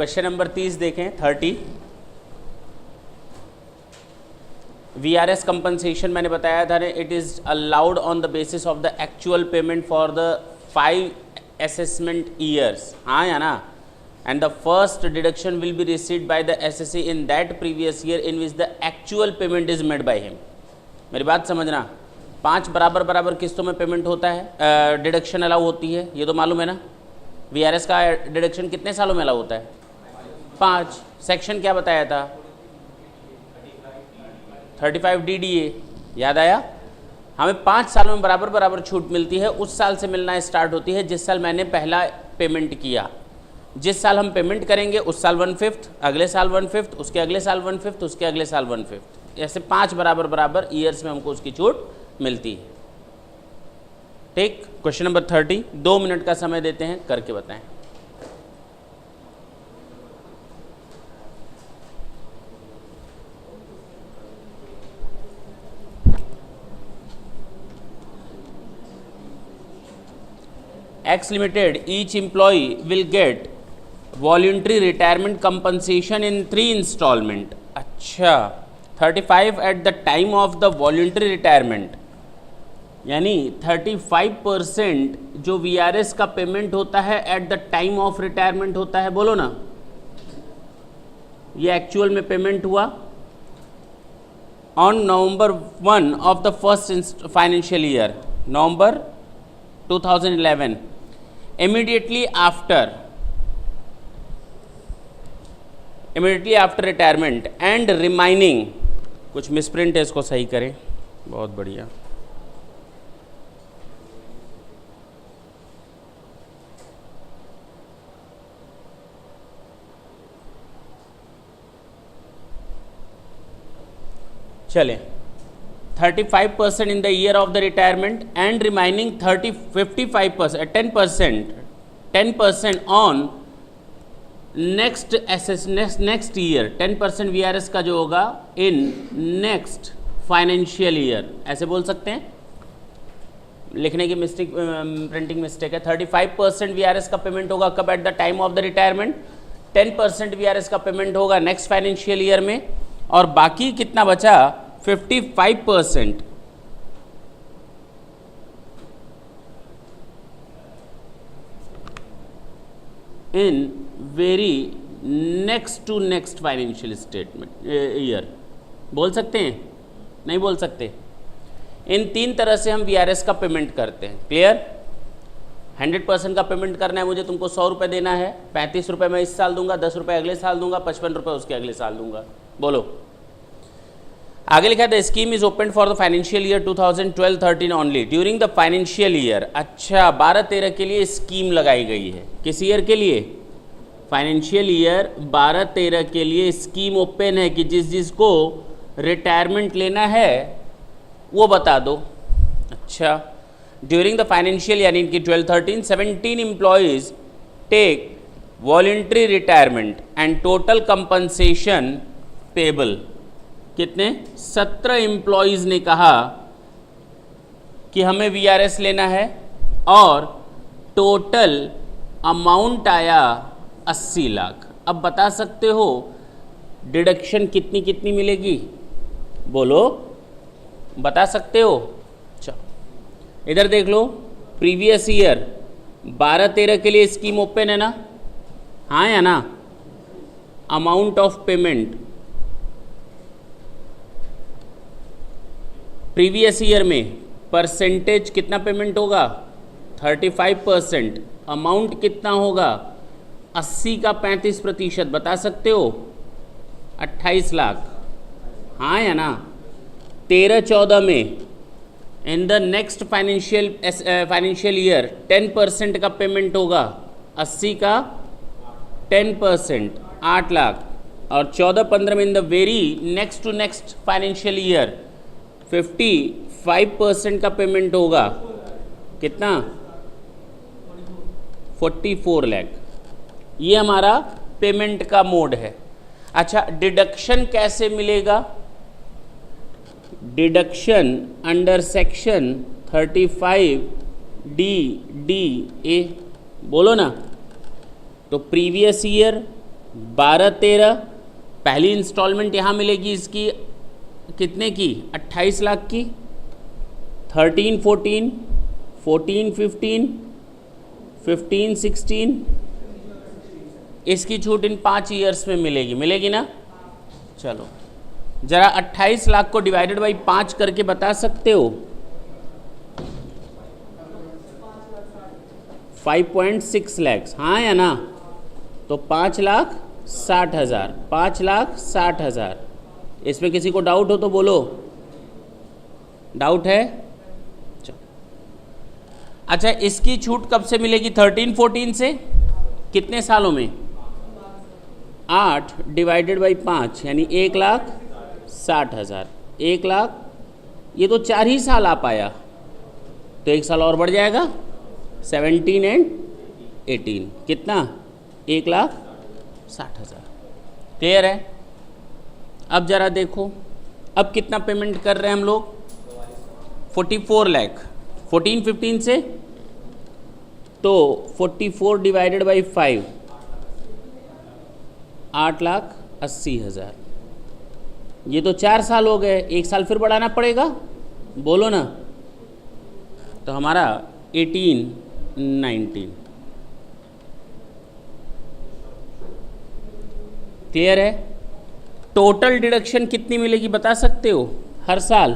Question number 30 देखें, 30। VRS compensation मैंने बताया था, it is allowed on the basis of the actual payment for the 5 assessment years, हाँ या ना, and the first deduction will be received by the assessee in that previous year in which the actual payment is made by him. मेरी बात समझना, 5 बराबर बराबर किस्तों में पेमेंट होता है, डिडक्शन अलाउ होती है, ये तो मालूम है ना। VRS का डिडक्शन कितने सालों में अलाउ होता है? 5। सेक्शन क्या बताया था? 35 DDA, याद आया? हमें 5 सालों में बराबर बराबर छूट मिलती है, उस साल से मिलना स्टार्ट होती है जिस साल मैंने पहला पेमेंट किया। जिस साल हम पेमेंट करेंगे उस साल 1/5, अगले साल 1/5, उसके अगले साल 1/5, उसके अगले साल 1/5, ऐसे 5 बराबर बराबर ईयर्स में हमको उसकी छूट मिलती है। ठीक, क्वेश्चन नंबर 30, 2 मिनट का समय देते हैं, करके बताएं। X Limited, each employee will get voluntary retirement compensation in 3 installment। अच्छा, 35 at the time of the voluntary retirement, यानी 35% जो VRS का पेमेंट होता है eight the time of retirement होता है, बोलो ना, ये एक्चुअल में पेमेंट हुआ on November 1 of the first financial year, November 2011, immediately after retirement and remaining, कुछ मिसप्रिंट है, इसको सही करें, बहुत बढ़िया। चले, 35% in the year of the retirement and remaining 55%, 10% on next year, 10% VRS का जो होगा in next financial year, ऐसे बोल सकते हैं। लिखने की मिस्टेक, प्रिंटिंग मिस्टेक है। 35% VRS का पेमेंट होगा कब? At the time of the retirement. 10% VRS का पेमेंट होगा नेक्स्ट फाइनेंशियल ईयर में, और बाकी कितना बचा? 55% in very next to next financial statement year. बोल सकते हैं? नहीं बोल सकते। इन 3 तरह से हम VRS का पेमेंट करते हैं। क्लियर? 100% का पेमेंट करना है मुझे, तुमको 100 रुपये देना है, 35 रुपये मैं इस साल दूंगा, 10 रुपये अगले साल दूंगा, 55 रुपये उसके अगले साल दूंगा। बोलो। आगे लिखा है the scheme is open for the financial year 2012-13 only during the financial year. अच्छा, 12-13 के लिए स्कीम लगाई गई है। किस ईयर के लिए? फाइनेंशियल ईयर 12-13 के लिए स्कीम ओपन है कि जिसको रिटायरमेंट लेना है वो बता दो। अच्छा, ड्यूरिंग द फाइनेंशियल यानी कि 12-13 17 employees take voluntary retirement and total compensation payable. कितने? 17 एम्प्लॉयज ने कहा कि हमें VRS लेना है और टोटल अमाउंट आया 80 लाख। अब बता सकते हो डिडक्शन कितनी कितनी मिलेगी? बोलो, बता सकते हो? चलो इधर देख लो, प्रीवियस ईयर 12-13 के लिए स्कीम ओपन है ना? हाँ या ना? Amount of payment previous year में परसेंटेज कितना पेमेंट होगा? 35%। अमाउंट कितना होगा? 80 का 35%। बता सकते हो? 28 लाख। हाँ या ना? 13-14 में in the next financial year 10% का पेमेंट होगा, 80 का 10%, 8 लाख। और 14-15 में in the very next to next financial year 55% का पेमेंट होगा। कितना? 44 लाख। ये हमारा पेमेंट का मोड है। अच्छा, डिडक्शन कैसे मिलेगा? Deduction under section 35 DDA। बोलो ना। तो प्रीवियस ईयर 12-13 पहली इंस्टॉलमेंट यहाँ मिलेगी इसकी कितने की, 28 लाख की। 13-14, 14-15, 15-16, इसकी छूट इन 5 ईयर्स में मिलेगी, मिलेगी ना। चलो जरा 28 लाख को डिवाइडेड बाई 5 करके बता सकते हो। 5.6 लैक्स, हाँ या ना। तो 5,60,000, 5,60,000। इसमें किसी को डाउट हो तो बोलो, डाउट है। चलो अच्छा, इसकी छूट कब से मिलेगी, 13-14 से, कितने सालों में, 8 डिवाइडेड बाई 5 यानी 1,60,000। 1 लाख, ये तो 4 ही साल आ पाया, तो 1 साल और बढ़ जाएगा, 17 एंड 18, कितना, 1,60,000। क्लियर है। अब जरा देखो, अब कितना पेमेंट कर रहे हैं हम लोग, 44 लाख। 14-15 से तो 44 डिवाइडेड बाई 5, 8,80,000। ये तो 4 साल हो गए, 1 साल फिर बढ़ाना पड़ेगा, बोलो ना। तो हमारा 18-19। क्लियर है। टोटल डिडक्शन कितनी मिलेगी बता सकते हो हर साल,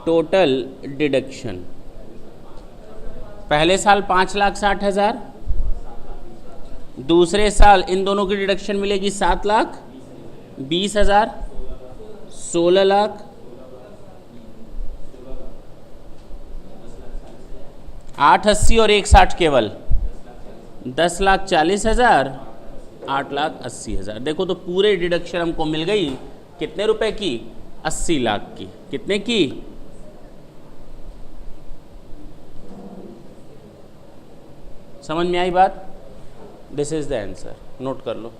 टोटल डिडक्शन पहले साल 5,60,000, दूसरे साल इन दोनों की डिडक्शन मिलेगी 7,20,000, 16 लाख, 8,80 और 1,60 केवल 10,40,000, 8,80,000। देखो तो पूरे डिडक्शन हमको मिल गई कितने रुपए की, 80 लाख की। कितने की, समझ में आई बात। This is the answer, note कर लो।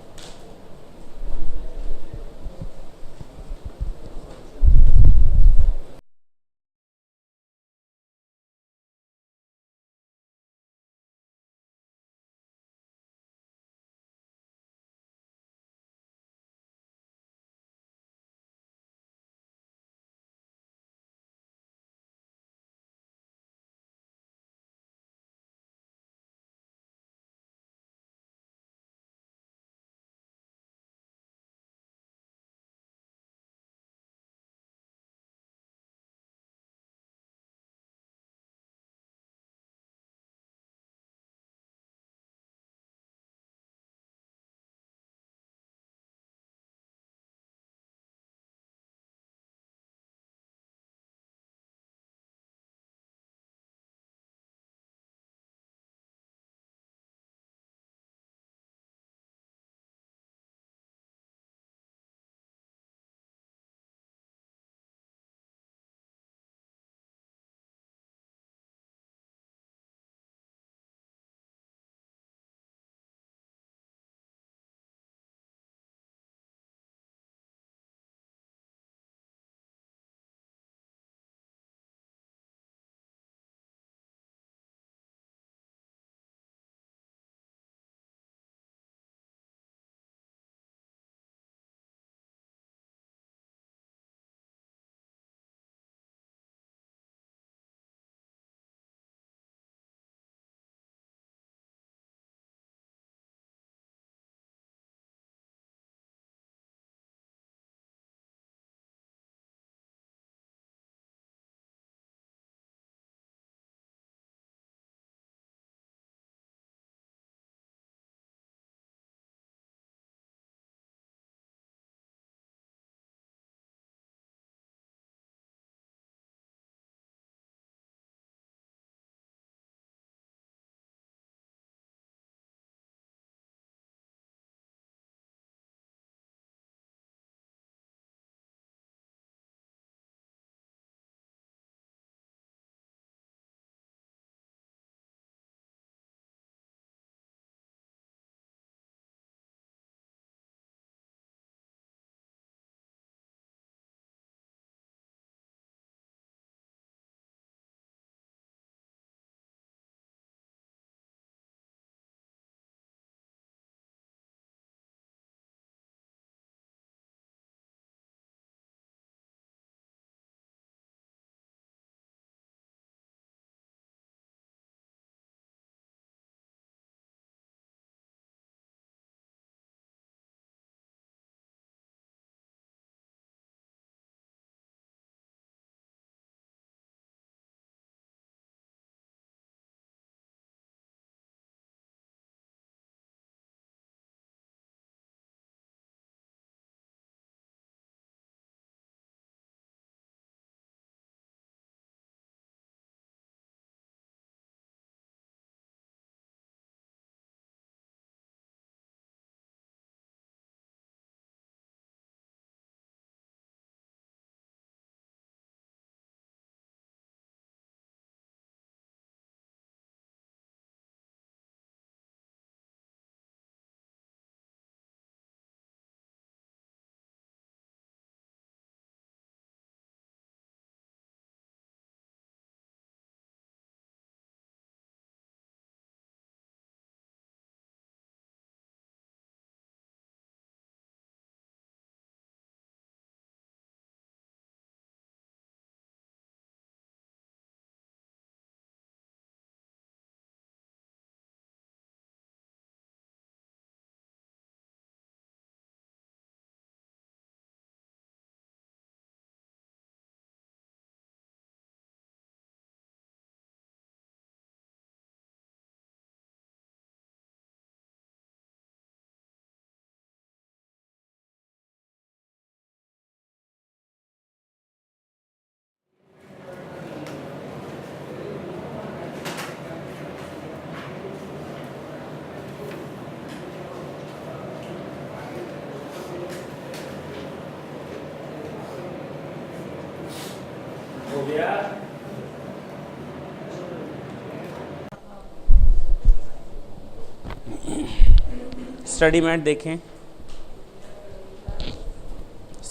स्टडी मैट देखें,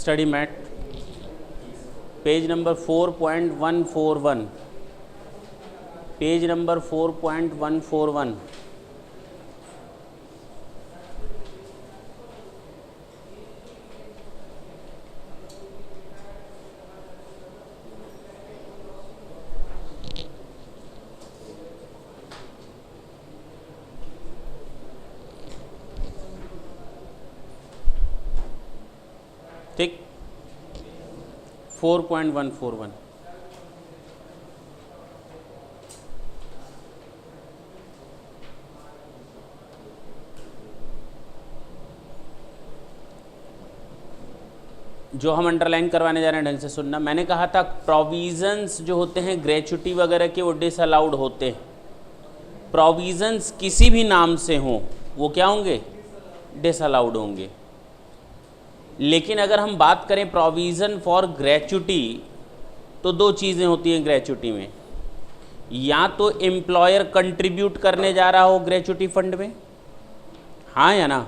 study mat page number 4.141, page number 4.141। ठीक, 4.141। जो हम अंडरलाइन करवाने जा रहे हैं ढंग से सुनना। मैंने कहा था प्रोविजंस जो होते हैं ग्रेचुटी वगैरह के वो डिसअलाउड होते हैं। प्रोविजंस किसी भी नाम से हों वो क्या होंगे, डिसअलाउड होंगे। लेकिन अगर हम बात करें प्रोविज़न फॉर ग्रेचुटी तो दो चीज़ें होती हैं ग्रेचुटी में, या तो एम्प्लॉयर कंट्रीब्यूट करने जा रहा हो ग्रेचुटी फंड में, हाँ या ना,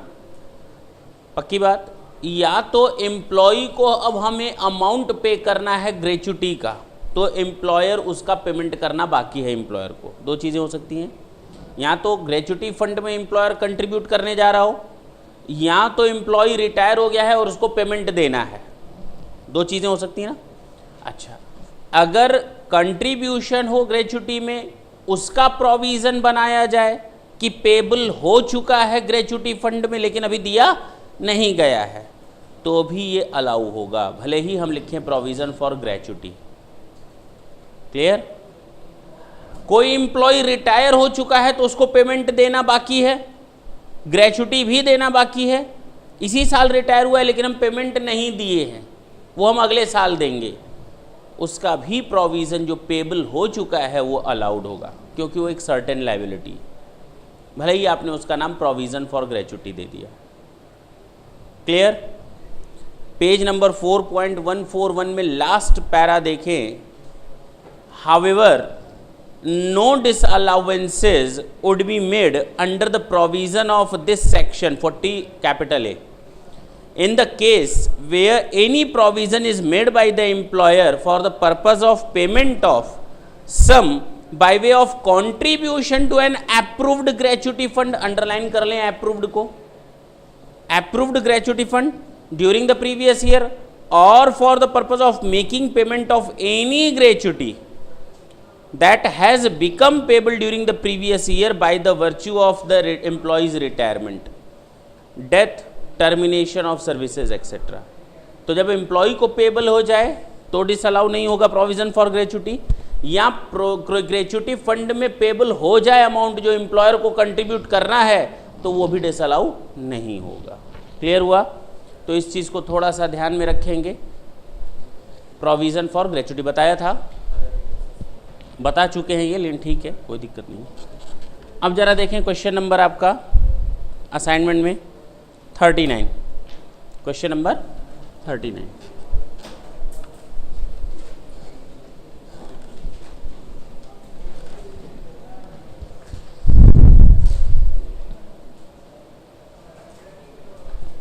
पक्की बात, या तो एम्प्लॉय को अब हमें अमाउंट पे करना है ग्रेचुटी का, तो एम्प्लॉयर उसका पेमेंट करना बाकी है एम्प्लॉयर को। दो चीज़ें हो सकती हैं, या तो ग्रेचुटी फंड में एम्प्लॉयर कंट्रीब्यूट करने जा रहा हो, या तो एम्प्लॉय रिटायर हो गया है और उसको पेमेंट देना है। दो चीज़ें हो सकती हैं ना। अच्छा, अगर कंट्रीब्यूशन हो ग्रेचुटी में, उसका प्रोविज़न बनाया जाए कि पेबल हो चुका है ग्रेचुटी फंड में लेकिन अभी दिया नहीं गया है, तो भी ये अलाउ होगा, भले ही हम लिखें प्रोविज़न फॉर ग्रेचुटी। क्लियर? कोई एम्प्लॉय रिटायर हो चुका है तो उसको पेमेंट देना बाकी है, ग्रेचुटी भी देना बाकी है, इसी साल रिटायर हुआ है लेकिन हम पेमेंट नहीं दिए हैं, वो हम अगले साल देंगे, उसका भी प्रोविज़न जो पेबल हो चुका है वो अलाउड होगा, क्योंकि वो एक सर्टेन लायबिलिटी, भले ही आपने उसका नाम प्रोविज़न फॉर ग्रेचुटी दे दिया। क्लियर? पेज नंबर 4.141 में लास्ट पैरा देखें। However no disallowances would be made under the provision of this section 40 capital A in the case where any provision is made by the employer for the purpose of payment of sum by way of contribution to an approved gratuity fund। underline कर लें approved को, approved gratuity fund during the previous year or for the purpose of making payment of any gratuity that has become payable during the previous year by the virtue of the employee's retirement, death, termination of services etc। तो जब employ को payable हो जाए तो disallow नहीं होगा provision for gratuity, या gratuity fund में पेबल हो जाए अमाउंट जो एम्प्लॉयर को कंट्रीब्यूट करना है तो वो भी डिसअलाउ नहीं होगा। क्लियर हुआ? तो इस चीज़ को थोड़ा सा ध्यान में रखेंगे। प्रोविज़न फॉर ग्रेचुटी बताया था, बता चुके हैं ये, लेकिन ठीक है, कोई दिक्कत नहीं। अब जरा देखें क्वेश्चन नंबर आपका असाइनमेंट में 39, क्वेश्चन नंबर 39।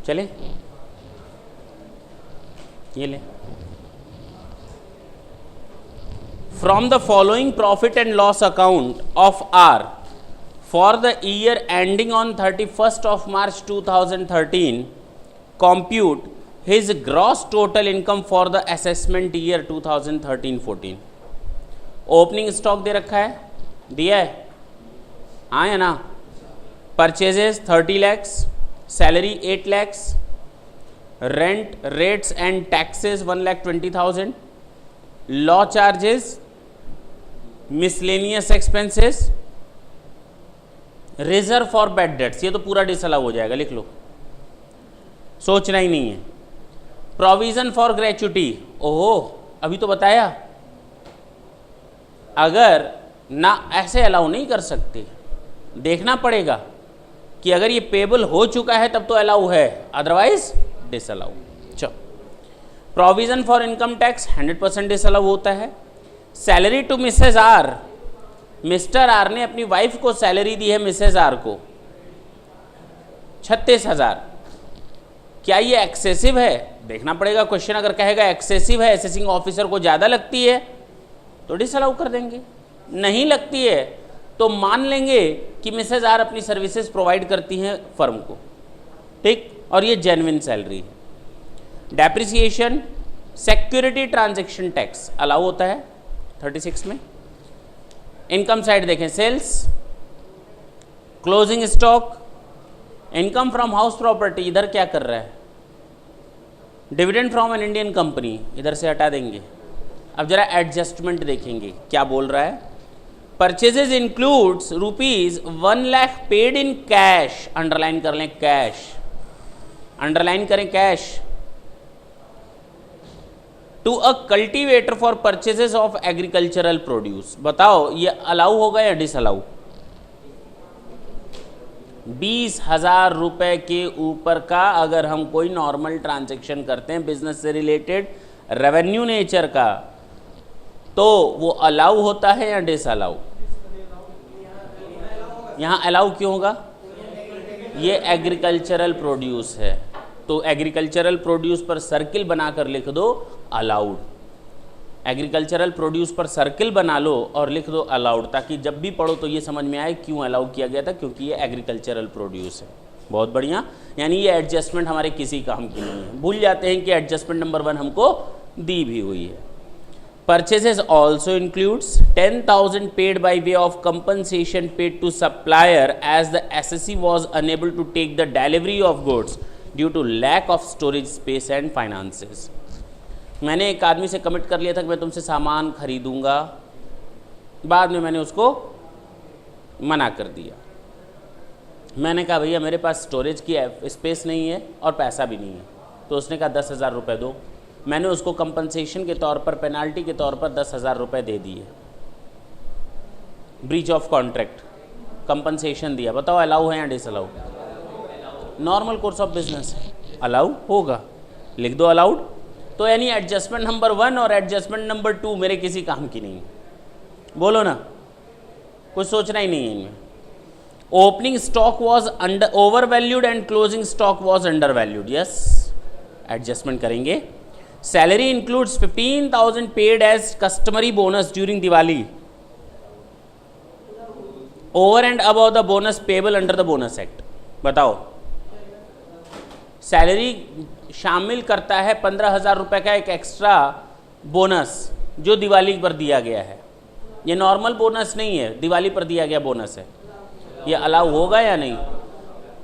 चले ये ले। From the following profit and loss account of R for the year ending on 31st of March 2013, compute his gross total income for the assessment year 2013-14। Opening stock दे रखा है, दिया है, हाँ या ना। Purchases 30 lakhs, salary 8 lakhs, rent rates and taxes 1,20,000, law charges, miscellaneous expenses, reserve for bad debts, ये तो पूरा डिसअलाउ हो जाएगा, लिख लो, सोचना ही नहीं है। प्रोविजन फॉर ग्रेचुटी, ओहो अभी तो बताया, अगर ना ऐसे अलाउ नहीं कर सकते, देखना पड़ेगा कि अगर ये पेबल हो चुका है तब तो अलाउ है, अदरवाइज डिसअलाउ। चलो, provision for income tax 100% disallow होता है। Salary to Mrs R, Mr R ने अपनी वाइफ को सैलरी दी है मिसेज आर को, 36,000। क्या ये एक्सेसिव है? देखना पड़ेगा। क्वेश्चन अगर कहेगा एक्सेसिव है, असेसिंग ऑफिसर को ज़्यादा लगती है तो डिसअलाउ कर देंगे, नहीं लगती है तो मान लेंगे कि मिसेज आर अपनी सर्विसेज प्रोवाइड करती हैं फर्म को, ठीक, और ये जेन्युइन सैलरी है। Depreciation, security transaction tax allow होता है 36 में। इनकम साइड देखें, sales, closing stock, income from house property, इधर क्या कर रहा है? Dividend from an Indian company, इधर से हटा देंगे। अब जरा एडजस्टमेंट देखेंगे क्या बोल रहा है। Purchases includes ₹1 lakh paid in cash, underline कर लें कैश, अंडरलाइन करें cash, to a cultivator for purchases of agricultural produce. बताओ ये अलाउ होगा या डिसअलाउ? 20,000 रुपए के ऊपर का अगर हम कोई नॉर्मल ट्रांजैक्शन करते हैं बिजनेस से रिलेटेड, रेवेन्यू नेचर का, तो वो अलाउ होता है या डिसअलाउ? यहाँ अलाउ क्यों होगा? ये एग्रीकल्चरल प्रोड्यूस है, तो एग्रीकल्चरल प्रोड्यूस पर सर्किल बनाकर लिख दो अलाउड। एग्रीकल्चरल प्रोड्यूस पर सर्किल बना लो और लिख दो अलाउड, ताकि जब भी पढ़ो तो ये समझ में आए क्यों अलाउ किया गया था, क्योंकि ये एग्रीकल्चरल प्रोड्यूस है। बहुत बढ़िया, यानी ये एडजस्टमेंट हमारे किसी काम की नहीं है। भूल जाते हैं कि एडजस्टमेंट नंबर 1 हमको दी भी हुई है। Purchases also includes 10,000 paid by way of compensation paid to supplier as the assessee was unable to take the delivery of goods due to lack of storage space and finances। मैंने एक आदमी से commit कर लिया था कि मैं तुमसे सामान खरीदूंगा, बाद में मैंने उसको मना कर दिया। मैंने कहा भैया मेरे पास स्टोरेज की स्पेस नहीं है और पैसा भी नहीं है, तो उसने कहा 10,000 रुपये दो। मैंने उसको कंपनसेशन के तौर पर, पेनाल्टी के तौर पर 10,000 रुपये दे दिए, ब्रीच ऑफ कॉन्ट्रैक्ट, कंपनसेशन दिया। बताओ अलाउ है या disallow? Normal course of business allow होगा, लिख दो अलाउड। तो यानी एडजस्टमेंट नंबर 1 और एडजस्टमेंट नंबर 2 मेरे किसी काम की नहीं। बोलो ना, कुछ सोचना ही नहीं है इनमें। Opening stock was under over valued and closing stock was under valued, yes, adjustment करेंगे। Salary includes 15,000 paid as customary bonus during Diwali, over and above the bonus payable under the bonus act। बताओ, salary शामिल करता है 15,000 रुपये का एक extra bonus जो दिवाली पर दिया गया है। ये नॉर्मल बोनस नहीं है, दिवाली पर दिया गया बोनस है। ये अलाउ होगा या नहीं?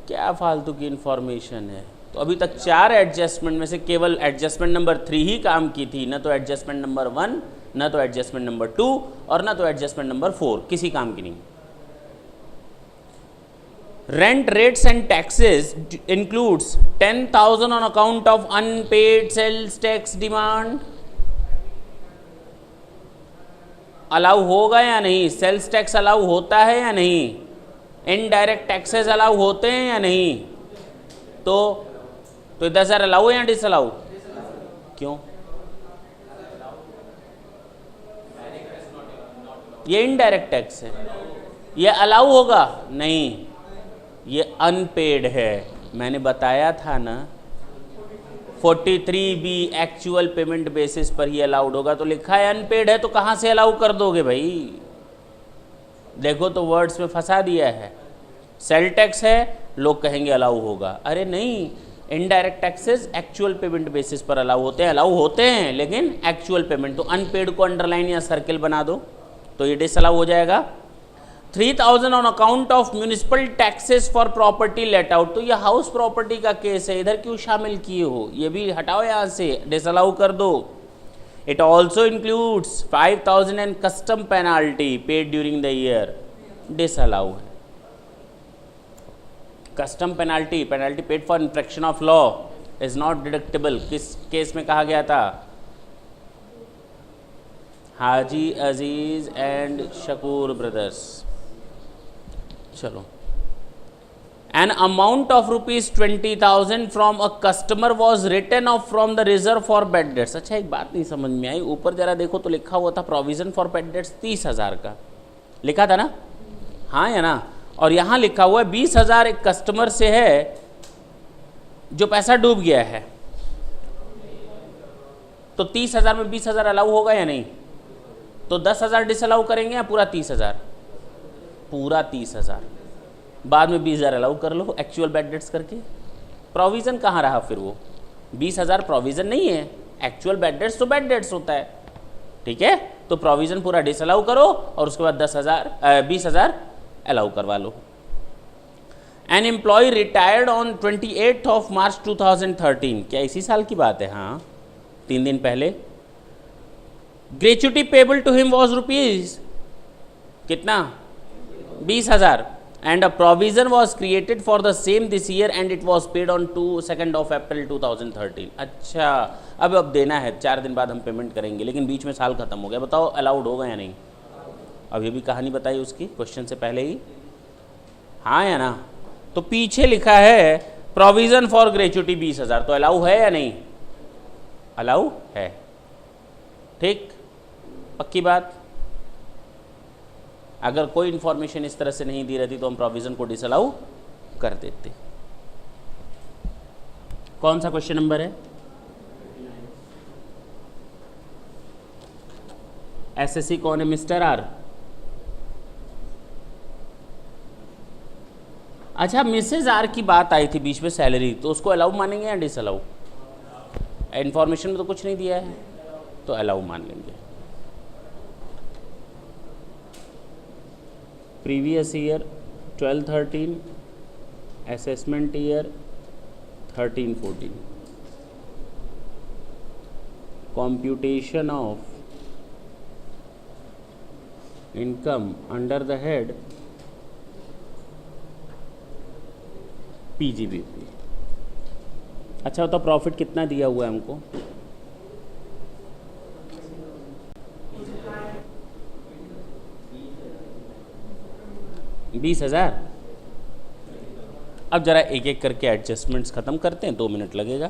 क्या फालतू की इंफॉर्मेशन है। तो अभी तक 4 एडजस्टमेंट में से केवल एडजस्टमेंट नंबर 3 ही काम की थी, न तो एडजस्टमेंट नंबर 1, न तो एडजस्टमेंट नंबर 2 और न तो एडजस्टमेंट नंबर 4, किसी काम की नहीं। Rent rates and taxes includes 10,000 on account of unpaid sales tax demand. Allow होगा या नहीं? सेल्स टैक्स अलाउ होता है या नहीं? इनडायरेक्ट टैक्सेस अलाउ होते हैं या नहीं? तो 10,000 अलाउ है या डिसअलाउ? क्यों? ये इनडायरेक्ट टैक्स है, ये अलाउ होगा नहीं, ये अनपेड है। मैंने बताया था ना 43B एक्चुअल पेमेंट बेसिस पर ही अलाउड होगा। तो लिखा है अनपेड है, तो कहाँ से अलाउ कर दोगे भाई? देखो तो वर्ड्स में फंसा दिया है। सेल टैक्स है, लोग कहेंगे अलाउ होगा। अरे नहीं, indirect taxes actual payment basis पर अलाउ होते हैं, अलाउ होते हैं लेकिन एक्चुअल पेमेंट। तो अनपेड को अंडरलाइन या सर्किल बना दो तो ये डिसअलाउ हो जाएगा। 3,000 on account of municipal taxes for property let out. तो ये हाउस प्रॉपर्टी का केस है, इधर क्यों शामिल किए हो? ये भी हटाओ यहाँ से, डिसअलाउ कर दो। It also includes 5,000 and custom penalty paid during the year, disallow है। Custom penalty, penalty paid for infraction of law is not deductible. किस केस में कहा गया था? Haji Aziz and Shakoor brothers. चलो, an amount of ₹20,000 from a customer was written off from the reserve for bad debts. अच्छा, एक बात नहीं समझ में आई, ऊपर जरा देखो तो लिखा हुआ था प्रोविजन फॉर बैड डेट्स 30,000 का लिखा था ना? हाँ या ना? और यहाँ लिखा हुआ है 20,000 एक कस्टमर से है जो पैसा डूब गया है, तो 30,000 में 20,000 अलाउ होगा या नहीं? तो 10,000 डिसअलाउ करेंगे या पूरा 30,000? पूरा 30,000। बाद में 20,000 अलाउ कर लो एक्चुअल बैड डेट्स करके। प्रोविज़न कहाँ रहा फिर? वो 20,000 प्रोविज़न नहीं है, एक्चुअल बैड डेट्स तो बैड डेट्स होता है, ठीक है? तो प्रोविज़न पूरा डिसअलाउ करो और उसके बाद 20,000 अलाउ करवा लो। An employee retired on 28 of March 2013, क्या इसी साल की बात है? हाँ, 3 दिन पहले। Gratuity payable to him was rupees कितना? 20,000 and a provision was created for the same this year and it was paid on 2 April 2013। अच्छा, अब देना है, 4 दिन बाद हम पेमेंट करेंगे, लेकिन बीच में साल खत्म हो गया। बताओ अलाउड होगा या नहीं? अब ये भी कहानी बताई उसकी क्वेश्चन से पहले ही, हाँ या ना? तो पीछे लिखा है प्रोविजन फॉर ग्रेच्युटी 20,000, तो अलाउ है या नहीं? अलाउ है, ठीक, पक्की बात। अगर कोई इंफॉर्मेशन इस तरह से नहीं दी रहती तो हम प्रोविजन को डिसअलाउ कर देते। कौन सा क्वेश्चन नंबर है? एसएससी कौन है? Mr R. अच्छा, मिसेज आर की बात आई थी बीच में सैलरी, तो उसको अलाउ मानेंगे या डिसअलाउ? इंफॉर्मेशन में तो कुछ नहीं दिया है, तो अलाउ मान लेंगे। Previous year 12-13, assessment year 13-14, computation of income under the head PGBP. अच्छा, तो प्रॉफिट कितना दिया हुआ है हमको? 20,000। अब जरा एक एक करके एडजस्टमेंट्स खत्म करते हैं, 2 मिनट लगेगा।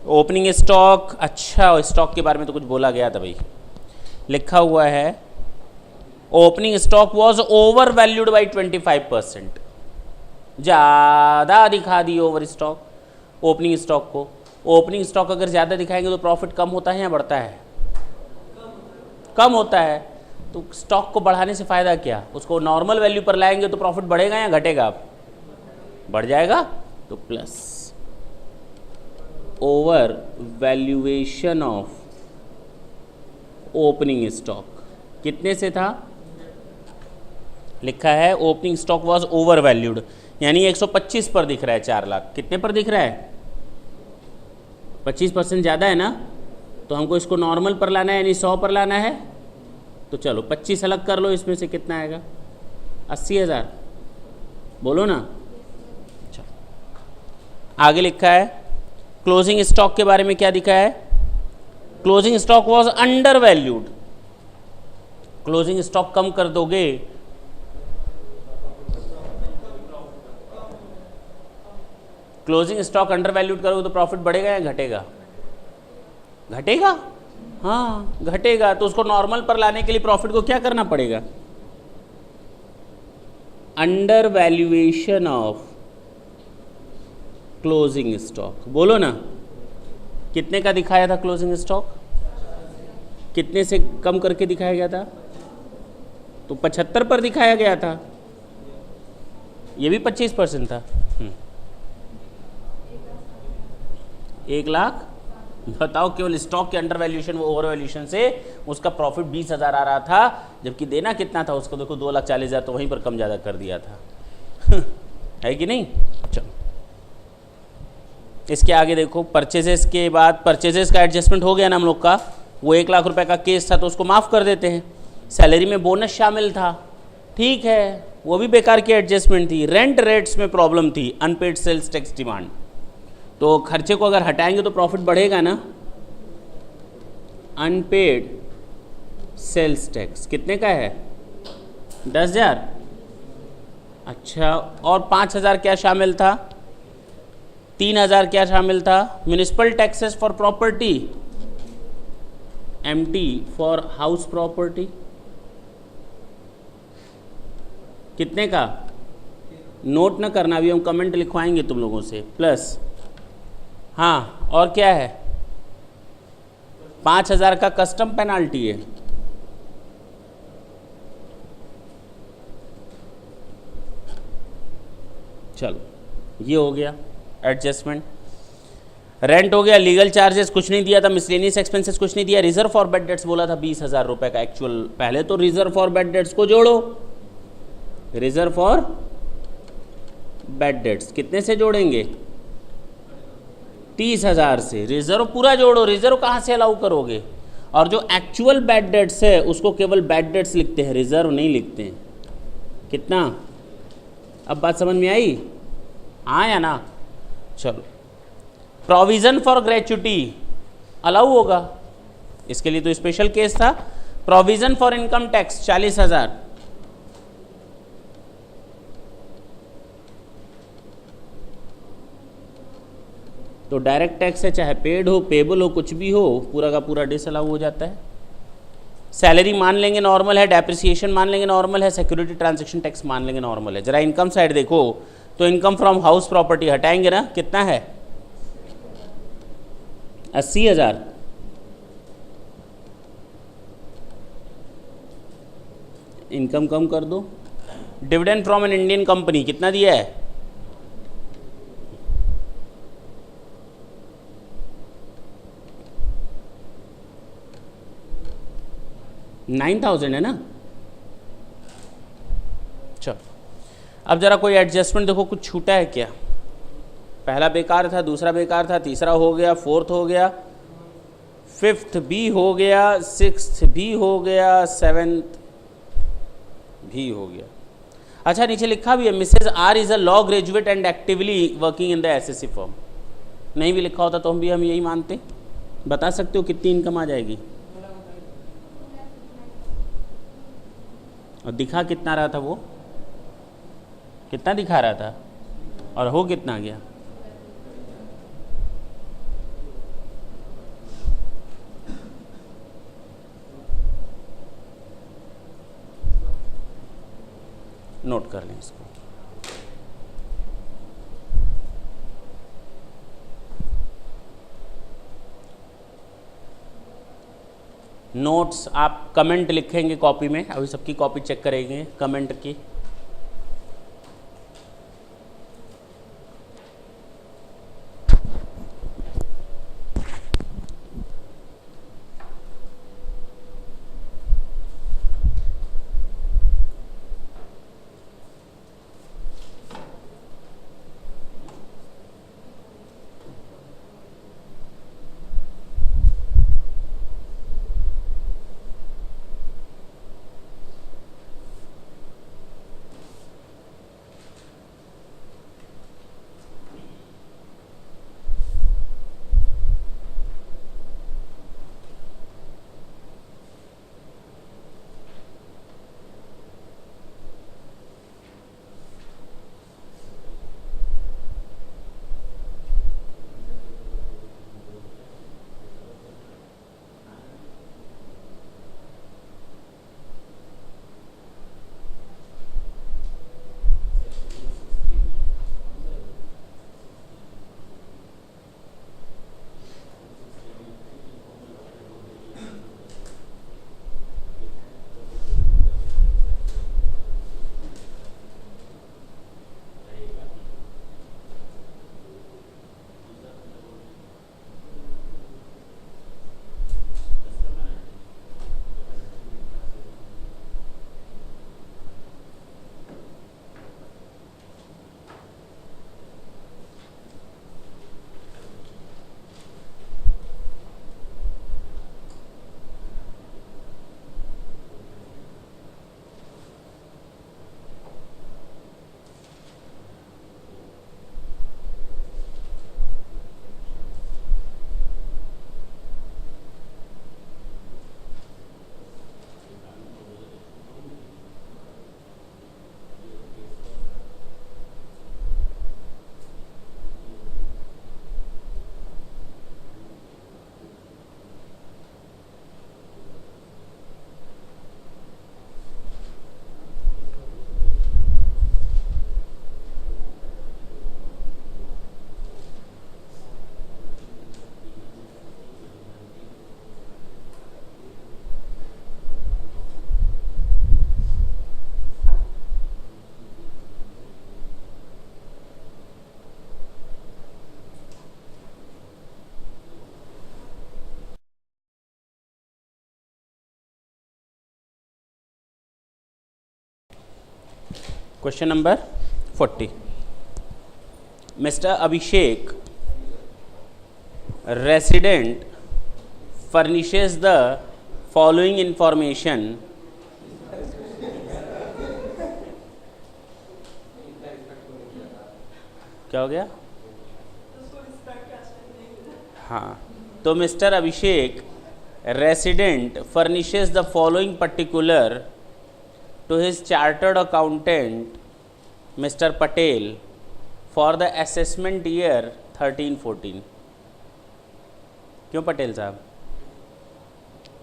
ओपनिंग स्टॉक, अच्छा स्टॉक के बारे में तो कुछ बोला गया था भाई, लिखा हुआ है opening stock was over valued by 25%, ज़्यादा दिखा the over stock opening stock को। ओपनिंग स्टॉक अगर ज़्यादा दिखाएंगे तो प्रॉफिट कम होता है या बढ़ता है? कम होता है। तो स्टॉक को बढ़ाने से फ़ायदा क्या? उसको नॉर्मल वैल्यू पर लाएंगे तो प्रॉफिट बढ़ेगा या घटेगा? बढ़ जाएगा। तो plus over valuation of opening stock कितने से था? लिखा है opening stock was over valued, यानी 125 पर दिख रहा है 4 लाख। कितने पर दिख रहा है? 25% ज़्यादा है ना, तो हमको इसको नॉर्मल पर लाना है, यानी 100 पर लाना है। तो चलो 25 अलग कर लो, इसमें से कितना आएगा? 80,000। बोलो ना। अच्छा, आगे लिखा है क्लोजिंग स्टॉक के बारे में क्या दिखा है? Closing stock was undervalued. Closing stock कम कर दोगे क्लोजिंग स्टॉक अंडर वैल्यूड करोगे तो प्रॉफिट बढ़ेगा या घटेगा? घटेगा। हाँ घटेगा। तो उसको नॉर्मल पर लाने के लिए प्रॉफिट को क्या करना पड़ेगा? Under valuation of closing stock. बोलो ना, कितने का दिखाया था क्लोजिंग स्टॉक? कितने से कम करके दिखाया गया था? तो 75 पर दिखाया गया था, ये भी 25% था। 1 लाख। बताओ, केवल स्टॉक के अंडर वैल्यूएशन, वो ओवर वैल्यूएशन से उसका प्रॉफिट 20,000 आ रहा था, जबकि देना कितना था उसको? देखो 2,40,000, तो वहीं पर कम ज़्यादा कर दिया था। है कि नहीं? चलो इसके आगे देखो, परचेजेस के बाद परचेजेस का एडजस्टमेंट हो गया ना हम लोग का। वो 1 लाख रुपए का केस था तो उसको माफ़ कर देते हैं। सैलरी में बोनस शामिल था, ठीक है, वो भी बेकार की एडजस्टमेंट थी। रेंट रेट्स में प्रॉब्लम थी, अनपेड सेल्स टैक्स डिमांड। तो खर्चे को अगर हटाएंगे तो प्रॉफिट बढ़ेगा ना। अनपेड सेल्स टैक्स कितने का है? 10,000। अच्छा, और 5,000 क्या शामिल था? 3,000 क्या शामिल था? Municipal taxes for property, MT for house property. कितने का? नोट ना करना, अभी हम कमेंट लिखवाएंगे तुम लोगों से। प्लस हाँ, और क्या है, 5,000 का कस्टम पेनाल्टी है। चलो ये हो गया एडजस्टमेंट। रेंट हो गया, लीगल चार्जेस कुछ नहीं दिया था, मिसलेनियस एक्सपेंसेस कुछ नहीं दिया, रिजर्व फॉर बैड डेट्स बोला था 20,000 रुपए का एक्चुअल। पहले तो रिजर्व फॉर बैड डेट्स को जोड़ो, रिजर्व फॉर बैड डेट्स कितने से जोड़ेंगे, 30,000 से। रिजर्व पूरा जोड़ो, रिजर्व कहाँ से अलाउ करोगे। और जो एक्चुअल बैड डेट्स है उसको केवल बैड डेट्स लिखते हैं, रिजर्व नहीं लिखते हैं। कितना, अब बात समझ में आई, हाँ या ना। चलो, प्रोविजन फॉर ग्रेच्युटी अलाउ होगा, इसके लिए तो स्पेशल केस था। प्रोविजन फॉर इनकम टैक्स 40,000, तो डायरेक्ट टैक्स है, चाहे पेड हो पेबल हो कुछ भी हो, पूरा का पूरा डिसअलाउ हो जाता है। सैलरी मान लेंगे नॉर्मल है, डेप्रिसिएशन मान लेंगे नॉर्मल है, सिक्योरिटी ट्रांजैक्शन टैक्स मान लेंगे नॉर्मल है। जरा इनकम साइड देखो तो इनकम फ्रॉम हाउस प्रॉपर्टी हटाएंगे ना, कितना है 80,000। इनकम कम कर दो। Dividend from an Indian company कितना दिया है, 9,000 है ना। चलो अब जरा कोई एडजस्टमेंट देखो, कुछ छूटा है क्या। पहला बेकार था, दूसरा बेकार था, तीसरा हो गया, फोर्थ हो गया, फिफ्थ भी हो गया, सिक्स्थ भी हो गया, सेवेंथ भी हो गया। अच्छा नीचे लिखा भी है Mrs R is a law graduate and actively working in the SSC firm. नहीं भी लिखा होता तो हम यही मानते। बता सकते हो कितनी इनकम आ जाएगी, और दिखा कितना रहा था, वो कितना दिखा रहा था और हो कितना गया। नोट कर लें इसको। नोट्स आप कमेंट लिखेंगे कॉपी में, अभी सबकी कॉपी चेक करेंगे कमेंट की। Question number 40. Mr. Abhishek, resident, furnishes the following information. क्या हो गया? हाँ, तो Mr Abhishek resident furnishes the following particular to his chartered accountant Mr Patel for the assessment year 13-14. क्यों पटेल साहब?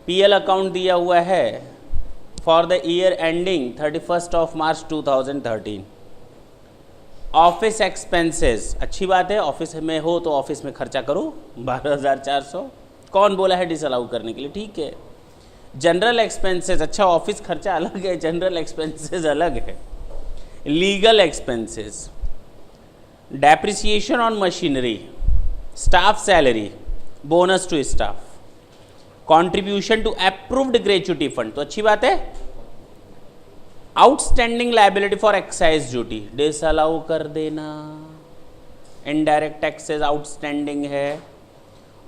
पीएल अकाउंट दिया हुआ है for the year ending 31 March 2013. Office expenses, अच्छी बात है, ऑफिस में हो तो ऑफिस में खर्चा करो 12,400. कौन बोला है डिसअलाउ करने के लिए? ठीक है. जनरल एक्सपेंसेस, अच्छा ऑफिस खर्चा अलग है, जनरल एक्सपेंसेस अलग है. Legal expenses, depreciation on machinery, staff salary, bonus to staff, contribution to approved gratuity fund, तो अच्छी बात है. Outstanding liability for excise duty, disallow कर देना. इनडायरेक्ट टैक्सेस आउटस्टैंडिंग है.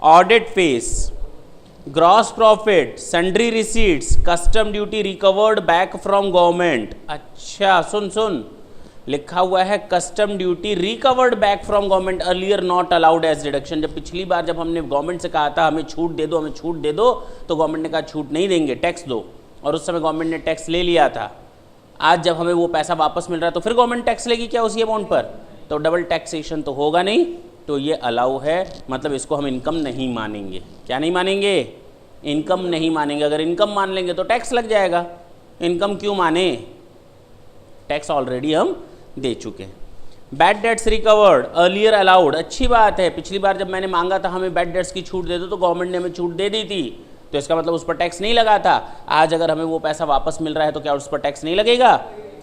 Audit fees, gross profit, sundry receipts, custom duty recovered back from government. अच्छा सुन लिखा हुआ है custom duty recovered back from government earlier not allowed as deduction. जब पिछली बार जब हमने गवर्नमेंट से कहा था हमें छूट दे दो, हमें छूट दे दो, तो गवर्नमेंट ने कहा छूट नहीं देंगे, टैक्स दो, और उस समय गवर्नमेंट ने टैक्स ले लिया था. आज जब हमें वो पैसा वापस मिल रहा है तो फिर गवर्नमेंट टैक्स लेगी क्या उसी अमाउंट पर? तो डबल टैक्सेशन तो होगा नहीं, तो ये अलाउ है, मतलब इसको हम इनकम नहीं मानेंगे. क्या नहीं मानेंगे? इनकम नहीं मानेंगे. अगर इनकम मान लेंगे तो टैक्स लग जाएगा. इनकम क्यों माने? टैक्स ऑलरेडी हम दे चुके हैं. Bad debts recovered earlier allowed, अच्छी बात है. पिछली बार जब मैंने मांगा था हमें बैड डेट्स की छूट दे दो तो गवर्नमेंट ने हमें छूट दे दी थी, तो इसका मतलब उस पर टैक्स नहीं लगा था. आज अगर हमें वो पैसा वापस मिल रहा है तो क्या उस पर टैक्स नहीं लगेगा?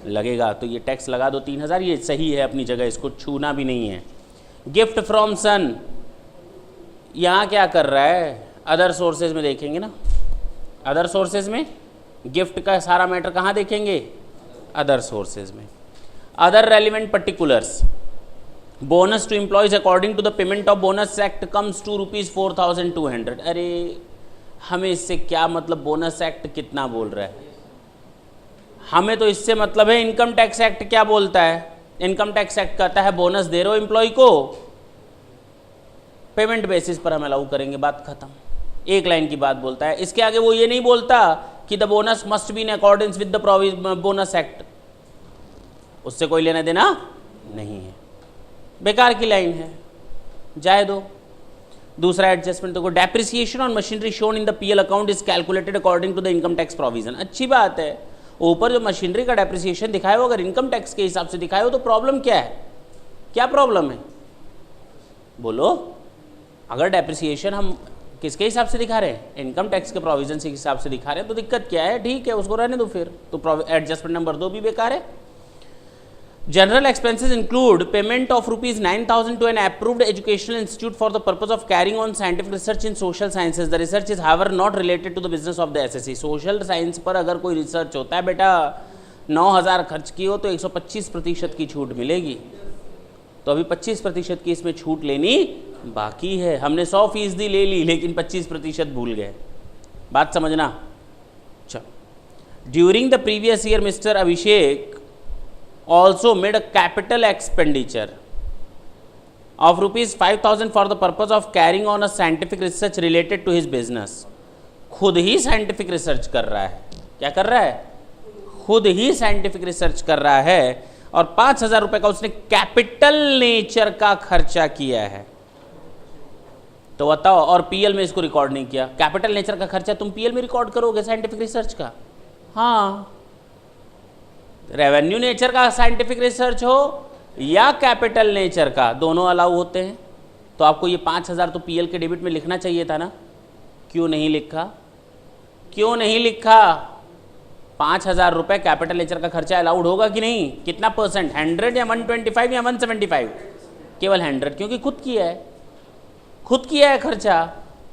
लगेगा. तो ये टैक्स लगा दो 3,000, ये सही है अपनी जगह, इसको छूना भी नहीं है. गिफ्ट फ्रॉम सन, यहाँ क्या कर रहा है? अदर सोर्सेज में देखेंगे ना. अदर सोर्सेज में गिफ्ट का सारा मैटर कहाँ देखेंगे? अदर सोर्सेज में. Other relevant particulars, bonus to employees according to the payment of bonus act comes to ₹4,200. अरे हमें इससे क्या मतलब? बोनस एक्ट कितना बोल रहा है? हमें तो इससे मतलब है इनकम टैक्स एक्ट क्या बोलता है? इनकम टैक्स एक्ट कहता है बोनस दे रहे हो एम्प्लॉय को, पेमेंट बेसिस पर हम अलाउ करेंगे, बात खत्म. एक लाइन की बात बोलता है. इसके आगे वो ये नहीं बोलता कि the bonus must be in accordance with the bonus act. उससे कोई लेना देना नहीं है, बेकार की लाइन है, जाए दो. दूसरा एडजस्टमेंट देखो, depreciation on machinery shown in the PL account is calculated according to the income tax provision. अच्छी बात है. ऊपर जो मशीनरी का डेप्रिसिएशन दिखाया हो अगर इनकम टैक्स के हिसाब से दिखाया हो तो प्रॉब्लम क्या है? क्या प्रॉब्लम है बोलो? अगर डेप्रिसिएशन हम किसके हिसाब से दिखा रहे हैं? इनकम टैक्स के प्रोविजन के हिसाब से दिखा रहे हैं, तो दिक्कत क्या है? ठीक है, उसको रहने दो फिर. तो एडजस्टमेंट नंबर 2 भी बेकार है. General expenses include payment of ₹9,000 to an approved educational institute for the purpose of carrying on scientific research in social sciences. The research is however not related to the business of the SSC. Social science पर अगर कोई research होता है बेटा, 9,000 खर्च की हो तो 125% की छूट मिलेगी. तो अभी 25% की इसमें छूट लेनी बाकी है. हमने 100% ले ली लेकिन 25% भूल गए. बात समझना. चलो, during the previous year mister Abhishek also made a capital expenditure of ₹5,000 for the purpose of carrying on a scientific research related to his business. खुद ही साइंटिफिक रिसर्च कर रहा है. क्या कर रहा है? खुद ही साइंटिफिक रिसर्च कर रहा है और 5,000 रुपये का उसने कैपिटल नेचर का खर्चा किया है. तो बताओ, और पीएल में इसको रिकॉर्ड नहीं किया. कैपिटल नेचर का खर्चा तुम पीएल में रिकॉर्ड करोगे साइंटिफिक रिसर्च का? हाँ, रेवेन्यू नेचर का साइंटिफिक रिसर्च हो या कैपिटल नेचर का, दोनों अलाउ होते हैं. तो आपको ये 5,000 तो पीएल के डेबिट में लिखना चाहिए था ना. क्यों नहीं लिखा? क्यों नहीं लिखा? 5,000 रुपये कैपिटल नेचर का खर्चा अलाउड होगा कि नहीं? कितना परसेंट? 100 या 125 या 175? केवल 100, क्योंकि खुद किया है. खुद किया है खर्चा.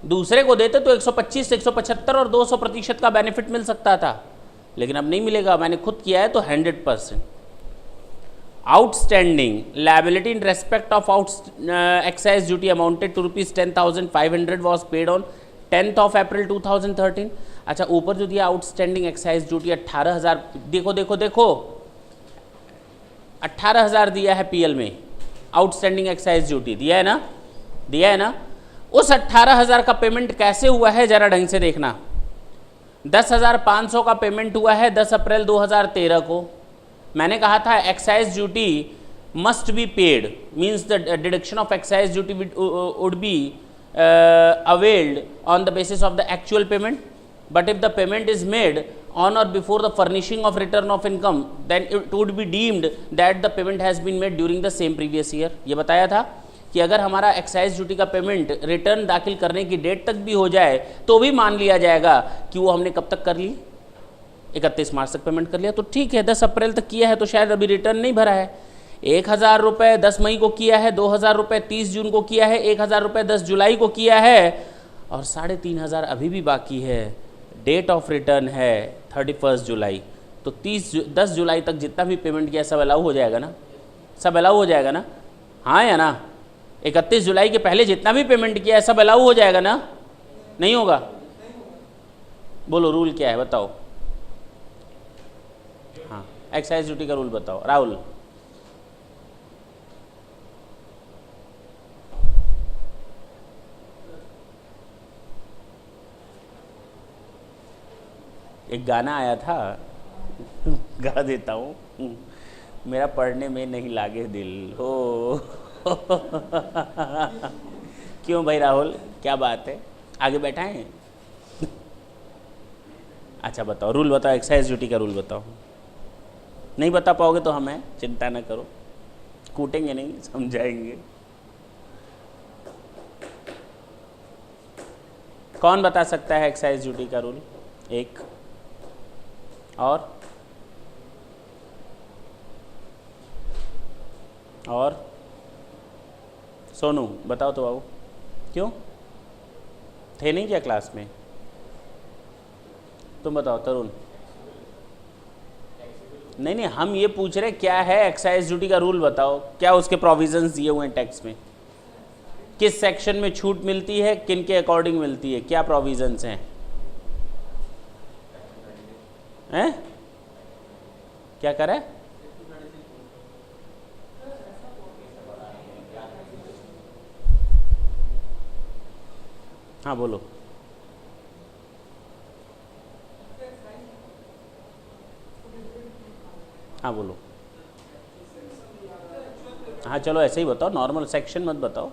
दूसरे को देते तो 125, 175 और 200% का बेनिफिट मिल सकता था, लेकिन अब नहीं मिलेगा. मैंने खुद किया है तो 100%. outstanding liability in respect of excise duty amounted to rupees 10,500 was paid on 10th of April 2013। अच्छा, ऊपर जो दिया आउटस्टैंडिंग एक्साइज ड्यूटी 18,000, देखो देखो देखो 18,000 दिया है पीएल में, आउटस्टैंडिंग एक्साइज ड्यूटी दिया है ना, दिया है ना। उस 18,000 का पेमेंट कैसे हुआ है जरा ढंग से देखना। 10,500 का पेमेंट हुआ है 10 अप्रैल 2013 को। मैंने कहा था excise duty must be paid, means the deduction of excise duty would be availed on the basis of the actual payment, but if the payment is made on or before the furnishing of return of income then it would be deemed that the payment has been made during the same previous year। ये बताया था कि अगर हमारा excise duty का payment return दाखिल करने की डेट तक भी हो जाए तो भी मान लिया जाएगा कि वो हमने कब तक कर ली, 31 मार्च तक पेमेंट कर लिया। तो ठीक है, 10 अप्रैल तक किया है तो शायद अभी रिटर्न नहीं भरा है। 1,000 रुपये 10 मई को किया है, 2,000 रुपये 30 जून को किया है, 1,000 रुपये 10 जुलाई को किया है और 3,500 अभी भी बाकी है। डेट ऑफ रिटर्न है 31 जुलाई, तो 10 जुलाई तक जितना भी पेमेंट किया सब अलाउ हो जाएगा ना, सब अलाउ हो जाएगा ना, हाँ या ना। 31 जुलाई के पहले जितना भी पेमेंट किया है सब अलाउ हो जाएगा ना, नहीं होगा? बोलो रूल क्या है बताओ। हाँ, एक्साइज ड्यूटी का रूल बताओ राहुल। एक गाना आया था, गा देता हूँ, मेरा पढ़ने में नहीं लागे दिल हो। क्यों भाई राहुल, क्या बात है, आगे बैठाएं? अच्छा बताओ, रूल बताओ, एक्साइज ड्यूटी का रूल बताओ। नहीं बता पाओगे तो हमें चिंता न करो, कूटेंगे नहीं, समझाएंगे। कौन बता सकता है एक्साइज ड्यूटी का रूल? एक और सोनू बताओ तो बाबू। क्यों थे नहीं क्या क्लास में? तुम बताओ तरुण। नहीं, हम ये पूछ रहे क्या है एक्साइज ड्यूटी का रूल बताओ, क्या उसके प्रोविजंस दिए हुए हैं टैक्स में, किस सेक्शन में छूट मिलती है, किन के अकॉर्डिंग मिलती है, क्या प्रोविजंस हैं? क्या कर रहा है? हाँ बोलो। हाँ बोलो। हाँ चलो ऐसे ही बताओ, नॉर्मल सेक्शन मत बताओ।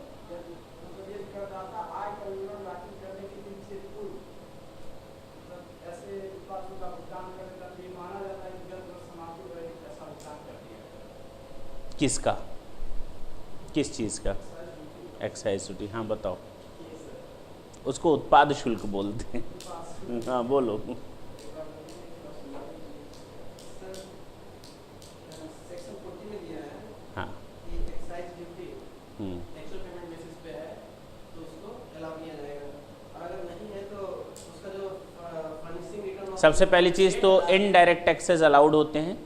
किसका, किस चीज़ का? Excise duty. हाँ बताओ। उसको उत्पाद शुल्क बोलते हैं। हाँ बोलो। हाँ सबसे पहली चीज़ तो इनडायरेक्ट टैक्सेस अलाउड होते हैं,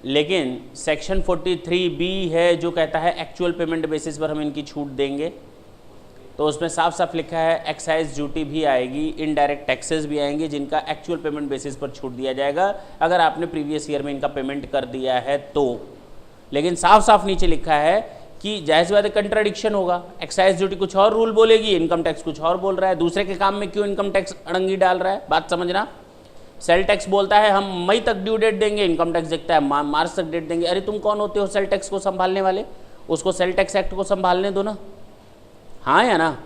लेकिन सेक्शन 43B है जो कहता है एक्चुअल पेमेंट बेसिस पर हम इनकी छूट देंगे। तो उसमें साफ साफ लिखा है एक्साइज ड्यूटी भी आएगी, इनडायरेक्ट टैक्सेस भी आएंगे जिनका एक्चुअल पेमेंट बेसिस पर छूट दिया जाएगा अगर आपने प्रीवियस ईयर में इनका पेमेंट कर दिया है तो। लेकिन साफ साफ नीचे लिखा है कि जाहिर सी बात है कंट्राडिक्शन होगा, एक्साइज ड्यूटी कुछ और रूल बोलेगी, इनकम टैक्स कुछ और बोल रहा है। दूसरे के काम में क्यों इनकम टैक्स अड़ंगी डाल रहा है, बात समझना। सेल टैक्स बोलता है हम मई तक ड्यू डेट देंगे, इनकम टैक्स देखता है मार्च तक डेट देंगे। अरे तुम कौन होते हो सेल टैक्स को संभालने वाले? उसको सेल टैक्स एक्ट को संभालने दो ना, हाँ या ना।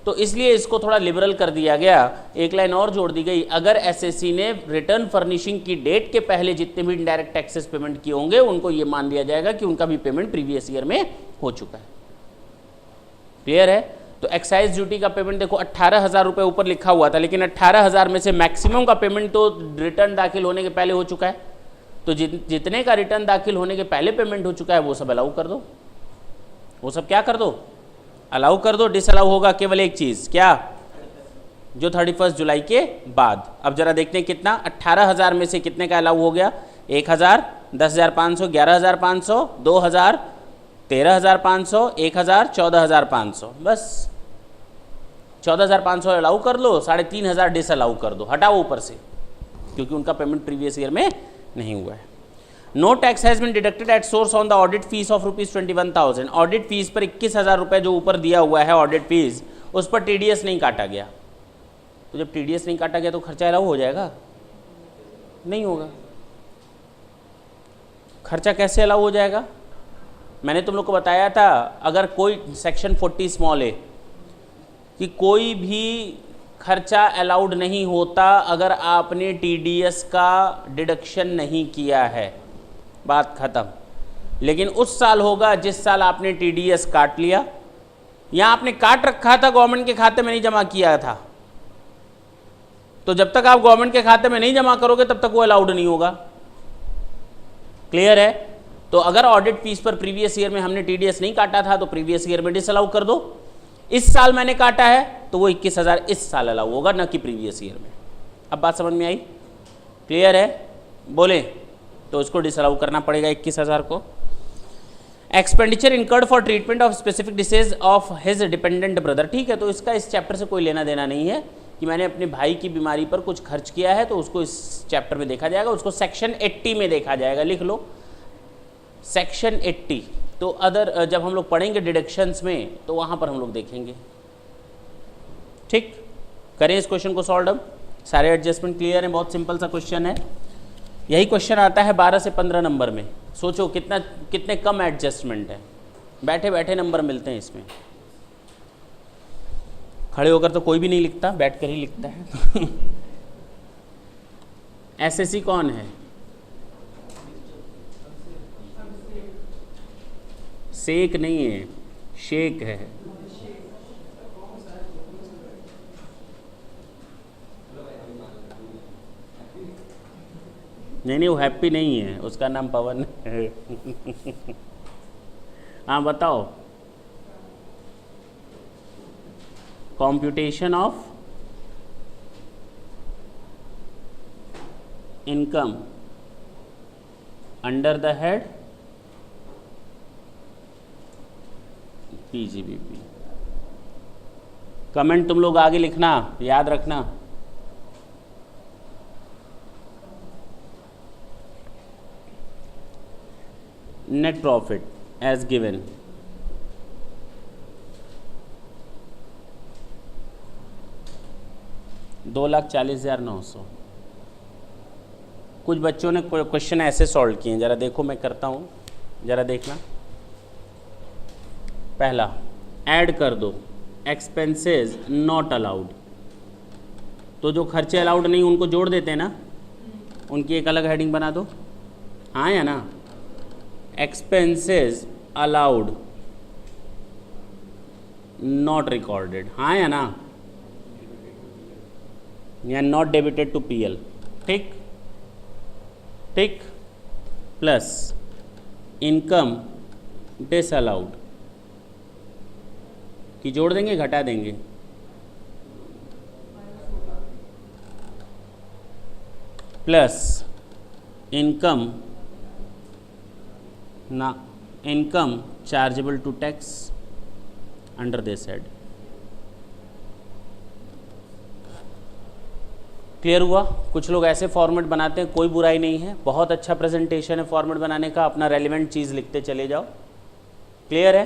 तो इसलिए इसको थोड़ा लिबरल कर दिया गया। एक लाइन और जोड़ दी गई, अगर एसएससी ने रिटर्न फर्निशिंग की डेट के पहले जितने भी इनडायरेक्ट टैक्सेस पेमेंट किए होंगे उनको ये मान लिया जाएगा कि उनका भी पेमेंट प्रीवियस ईयर में हो चुका है। क्लियर है? तो एक्साइज ड्यूटी का पेमेंट देखो 18,000 रुपये ऊपर लिखा हुआ था, लेकिन 18,000 में से मैक्सिमम का पेमेंट तो रिटर्न दाखिल होने के पहले हो चुका है। तो जितने का रिटर्न दाखिल होने के पहले पेमेंट हो चुका है वो सब अलाउ कर दो, वो सब क्या कर दो, अलाउ कर दो। डिसअलाउ होगा केवल एक चीज़, क्या? जो 31 जुलाई के बाद। अब जरा देखते हैं कितना, 18,000 में से कितने का अलाउ हो गया? 1,000 10,500, 11,500, 2,000, 13,500, 1,000, 14,500, बस 14,500 अलाउ कर लो, 3,500 डिस अलाउ कर दो, हटाओ ऊपर से, क्योंकि उनका पेमेंट प्रीवियस ईयर में नहीं हुआ है। No tax has been deducted at source on the audit fees of ₹21,000। Audit fees पर 21,000 रुपये जो ऊपर दिया हुआ है ऑडिट फीस, उस पर TDS नहीं काटा गया। तो जब TDS नहीं काटा गया तो खर्चा अलाउ हो जाएगा? नहीं होगा। खर्चा कैसे अलाउ हो जाएगा? मैंने तुम लोग को बताया था, अगर कोई सेक्शन 40 स्मॉल है कि कोई भी खर्चा अलाउड नहीं होता अगर आपने TDS का डिडक्शन नहीं किया है, बात खत्म। लेकिन उस साल होगा जिस साल आपने TDS काट लिया, या आपने काट रखा था गवर्नमेंट के खाते में नहीं जमा किया था, तो जब तक आप गवर्नमेंट के खाते में नहीं जमा करोगे तब तक वो अलाउड नहीं होगा। क्लियर है? तो अगर ऑडिट फीस पर प्रीवियस ईयर में हमने TDS नहीं काटा था तो प्रीवियस ईयर में डिसअलाउ कर दो। इस साल मैंने काटा है तो वो 21,000 इस साल अलाउ होगा, न कि प्रीवियस ईयर में। अब बात समझ में आई? क्लियर है? बोले तो उसको डिसअलाउ करना पड़ेगा 21,000 को। Expenditure incurred for treatment of specific disease of his dependent brother. ठीक है, तो इसका इस चैप्टर से कोई लेना देना नहीं है कि मैंने अपने भाई की बीमारी पर कुछ खर्च किया है, तो उसको इस चैप्टर में देखा जाएगा, उसको सेक्शन 80 में देखा जाएगा। लिख लो सेक्शन 80। तो अदर जब हम लोग पढ़ेंगे डिडक्शंस में तो वहाँ पर हम लोग देखेंगे। ठीक, करें इस क्वेश्चन को सॉल्व। अब सारे एडजस्टमेंट क्लियर हैं, बहुत सिंपल सा क्वेश्चन है। यही क्वेश्चन आता है 12 से 15 नंबर में। सोचो कितने कम एडजस्टमेंट है, बैठे बैठे नंबर मिलते हैं इसमें। खड़े होकर तो कोई भी नहीं लिखता, बैठ कर ही लिखता है। SSC कौन है? शेख नहीं है, शेख है। नहीं, वो हैप्पी नहीं है, उसका नाम पवन है। हाँ बताओ। Computation of income under the head PGBP। Comment तुम लोग आगे लिखना, याद रखना। Net profit as given, $2,40,900। कुछ बच्चों ने क्वेश्चन ऐसे सॉल्व किए हैं, ज़रा देखो, मैं करता हूँ, ज़रा देखना। पहला ऐड कर दो एक्सपेंसेस नॉट अलाउड, तो जो खर्चे अलाउड नहीं उनको जोड़ देते हैं ना, उनकी एक अलग हेडिंग बना दो। हाँ या ना? एक्सपेंसेस अलाउड नॉट रिकॉर्डेड, हाँ या ना? या नॉट डेबिटेड टू PL। ठीक ठीक, प्लस इनकम डिसअलाउड कि जोड़ देंगे घटा देंगे? प्लस इनकम ना, income chargeable to tax under this head. Clear हुआ? कुछ लोग ऐसे फॉर्मेट बनाते हैं, कोई बुराई नहीं है, बहुत अच्छा प्रेजेंटेशन है फॉर्मेट बनाने का, अपना रेलिवेंट चीज़ लिखते चले जाओ। क्लियर है?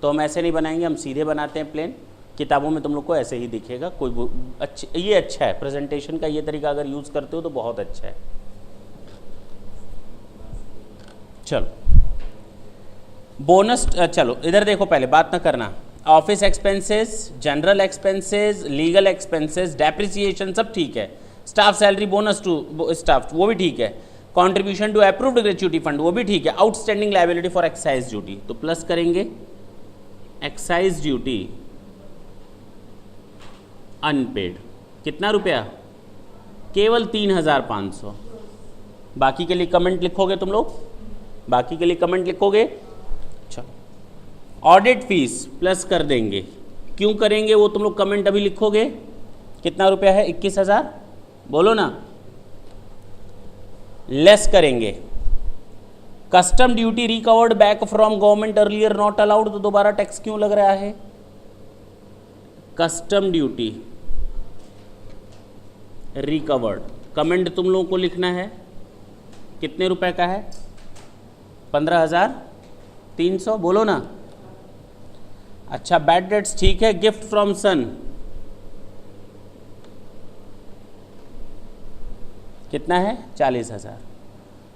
तो हम ऐसे नहीं बनाएंगे, हम सीधे बनाते हैं प्लेन। किताबों में तुम लोग को ऐसे ही दिखेगा, कोई ये अच्छा है प्रेजेंटेशन का, ये तरीका अगर यूज़ करते हो तो बहुत अच्छा है। चलो बोनस, चलो इधर देखो, पहले बात ना करना। Office expenses, general expenses, legal expenses, depreciation सब ठीक है। Staff salary, bonus to staff वो भी ठीक है। Contribution to approved gratuity fund वो भी ठीक है। Outstanding liability for excise duty, तो प्लस करेंगे एक्साइज ड्यूटी अनपेड, कितना रुपया? केवल 3,500। बाकी के लिए कमेंट लिखोगे तुम लोग, बाकी के लिए कमेंट लिखोगे। अच्छा, ऑडिट फीस प्लस कर देंगे, क्यों करेंगे वो तुम लोग कमेंट अभी लिखोगे। कितना रुपया है? 21,000, बोलो ना। लेस करेंगे custom duty recovered back from government earlier not allowed, तो दोबारा टैक्स क्यों लग रहा है? कस्टम ड्यूटी रिकवर्ड, कमेंट तुम लोगों को लिखना है, कितने रुपए का है? 15,300, बोलो ना। अच्छा, बैड डेट्स ठीक है, गिफ्ट फ्रॉम सन कितना है? 40,000।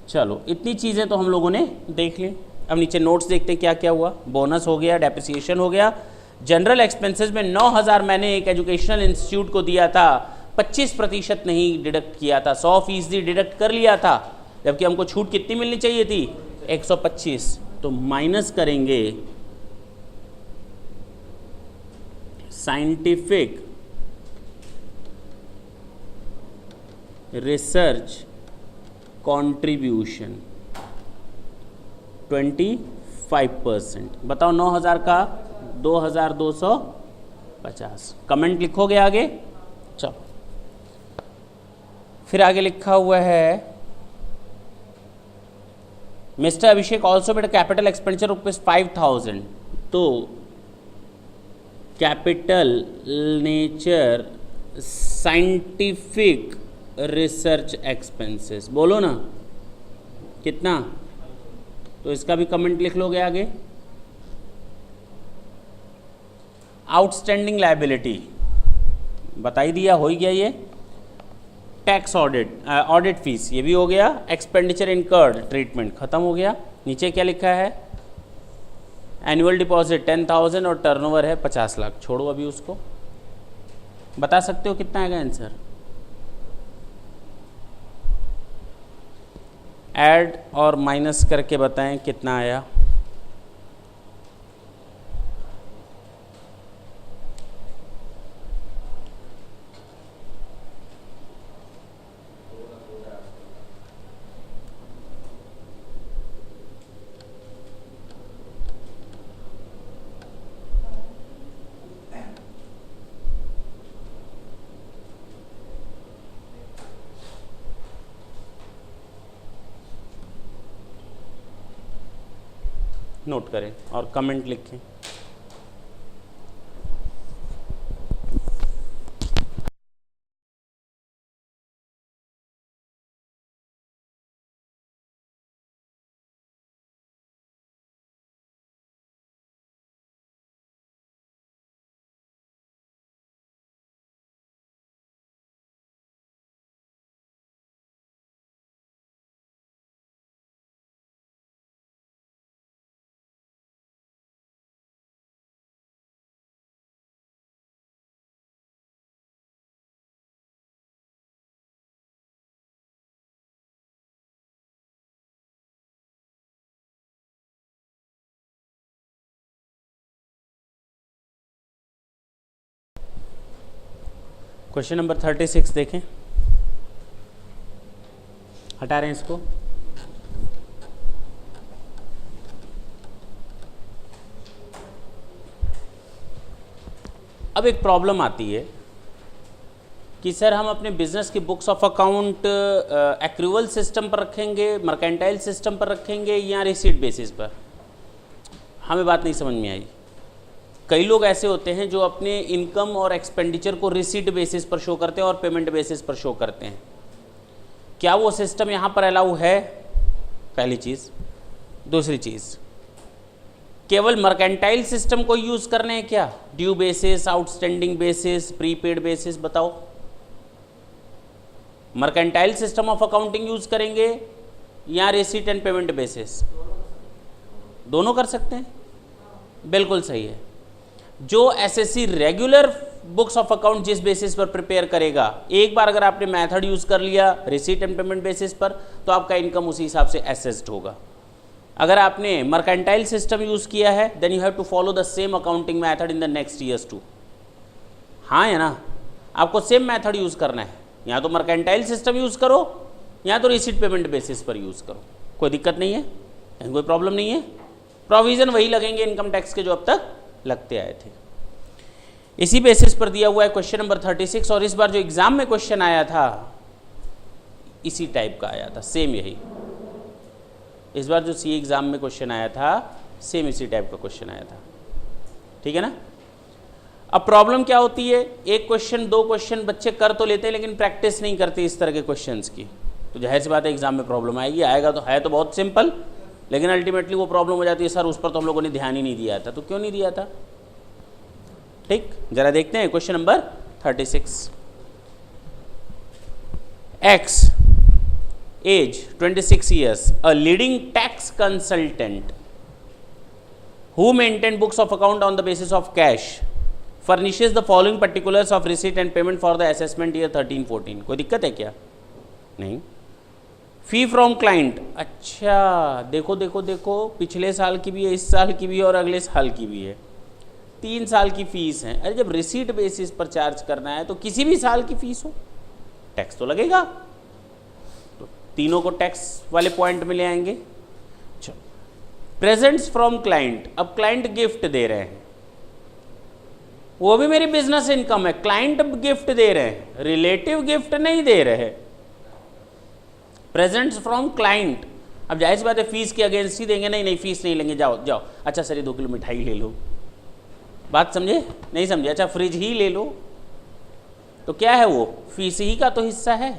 चलो, इतनी चीज़ें तो हम लोगों ने देख ली। अब नीचे नोट्स देखते हैं क्या क्या हुआ। बोनस हो गया, डेप्रिसिएशन हो गया। जनरल एक्सपेंसेस में 9,000 मैंने एक एजुकेशनल इंस्टीट्यूट को दिया था, 25% नहीं डिडक्ट किया था, 100% डिडक्ट कर लिया था, जबकि हमको छूट कितनी मिलनी चाहिए थी? 125। तो माइनस करेंगे साइंटिफिक रिसर्च कंट्रीब्यूशन 25%। बताओ 9,000 का 2,250। कमेंट लिखोगे आगे? चलो, फिर आगे लिखा हुआ है mister Abhishek also made capital expenditure rupees 5,000। तो capital nature scientific research expenses, बोलो ना कितना? तो इसका भी कमेंट लिख लोगे आगे। आउटस्टैंडिंग लायबिलिटी बता ही दिया, हो ही गया ये। टैक्स ऑडिट फीस ये भी हो गया। एक्सपेंडिचर इनकर्ड ट्रीटमेंट खत्म हो गया। नीचे क्या लिखा है? एनुअल डिपॉजिट 10,000 और टर्नओवर है 50 लाख। छोड़ो अभी उसको। बता सकते हो कितना आएगा आंसर? ऐड और माइनस करके बताएं कितना आया। नोट करें और कमेंट लिखें। क्वेश्चन नंबर 36 देखें। हटा रहे हैं इसको। अब एक प्रॉब्लम आती है कि सर हम अपने बिजनेस की books of account accrual system पर रखेंगे, मर्केंटाइल सिस्टम पर रखेंगे या रिसीट बेसिस पर। हमें बात नहीं समझ में आई। कई लोग ऐसे होते हैं जो अपने इनकम और एक्सपेंडिचर को रिसीट बेसिस पर शो करते हैं और पेमेंट बेसिस पर शो करते हैं। क्या वो सिस्टम यहाँ पर अलाउ है? पहली चीज़। दूसरी चीज़, केवल मर्केंटाइल सिस्टम को यूज़ करने हैं क्या? Due basis, outstanding basis, prepaid basis, बताओ। Mercantile system of accounting use करेंगे या रिसीट एंड पेमेंट बेसिस? दोनों कर सकते हैं। बिल्कुल सही है। जो SSC regular books of account जिस बेसिस पर प्रिपेयर करेगा, एक बार अगर आपने मेथड यूज कर लिया रिसीट एंड पेमेंट बेसिस पर, तो आपका इनकम उसी हिसाब से एसेस्ड होगा। अगर आपने मर्केंटाइल सिस्टम यूज किया है, then you have to follow the same accounting method in the next years too. हाँ है ना? आपको सेम मेथड यूज करना है। या तो मर्केंटाइल सिस्टम यूज करो या तो रिसीट पेमेंट बेसिस पर यूज करो, कोई दिक्कत नहीं है, कोई प्रॉब्लम नहीं है। प्रोविजन वही लगेंगे इनकम टैक्स के जो अब तक लगते आए थे। इसी बेसिस पर दिया हुआ है क्वेश्चन नंबर 36, और इस बार जो एग्जाम में क्वेश्चन आया था इसी टाइप का आया था, सेम यही। इस बार जो सी एग्ज़ाम में क्वेश्चन आया था सेम इसी टाइप का क्वेश्चन आया था, ठीक है ना। अब प्रॉब्लम क्या होती है, एक क्वेश्चन दो क्वेश्चन बच्चे कर तो लेते हैं लेकिन प्रैक्टिस नहीं करते इस तरह के क्वेश्चंस की, तो जाहिर सी बात है एग्जाम में प्रॉब्लम आएगी। आएगा तो है तो बहुत सिंपल, लेकिन अल्टीमेटली वो प्रॉब्लम हो जाती है सर उस पर तो हम लोगों ने ध्यान ही नहीं दिया था। तो क्यों नहीं दिया था, ठीक, जरा देखते हैं question number 36। X age 26 years, a leading tax consultant who maintained books of account on the basis of cash furnishes the following particulars of receipt and payment for the assessment year 13-14। कोई दिक्कत है क्या, नहीं। फी from client, अच्छा देखो देखो देखो, पिछले साल की भी है, इस साल की भी है और अगले साल की भी है, 3 साल की फीस है। अरे जब रिसीट बेसिस पर चार्ज करना है तो किसी भी साल की फीस हो टैक्स तो लगेगा, तो तीनों को टैक्स वाले पॉइंट में ले आएंगे। चलो, प्रेजेंट्स फ्रॉम क्लाइंट, अब क्लाइंट गिफ्ट दे रहे हैं, वो भी मेरी बिजनेस इनकम है, क्लाइंट गिफ्ट दे रहे हैं, रिलेटिव गिफ्ट नहीं दे रहे। प्रेजेंट्स फ्रॉम क्लाइंट, अब जाहिर सी बात है फीस के अगेंस्ट ही देंगे, नहीं नहीं फीस नहीं लेंगे, जाओ जाओ, अच्छा सर ये 2 किलो मिठाई ले लो, बात समझे नहीं समझे, अच्छा फ्रिज ही ले लो, तो क्या है वो फीस ही का तो हिस्सा है,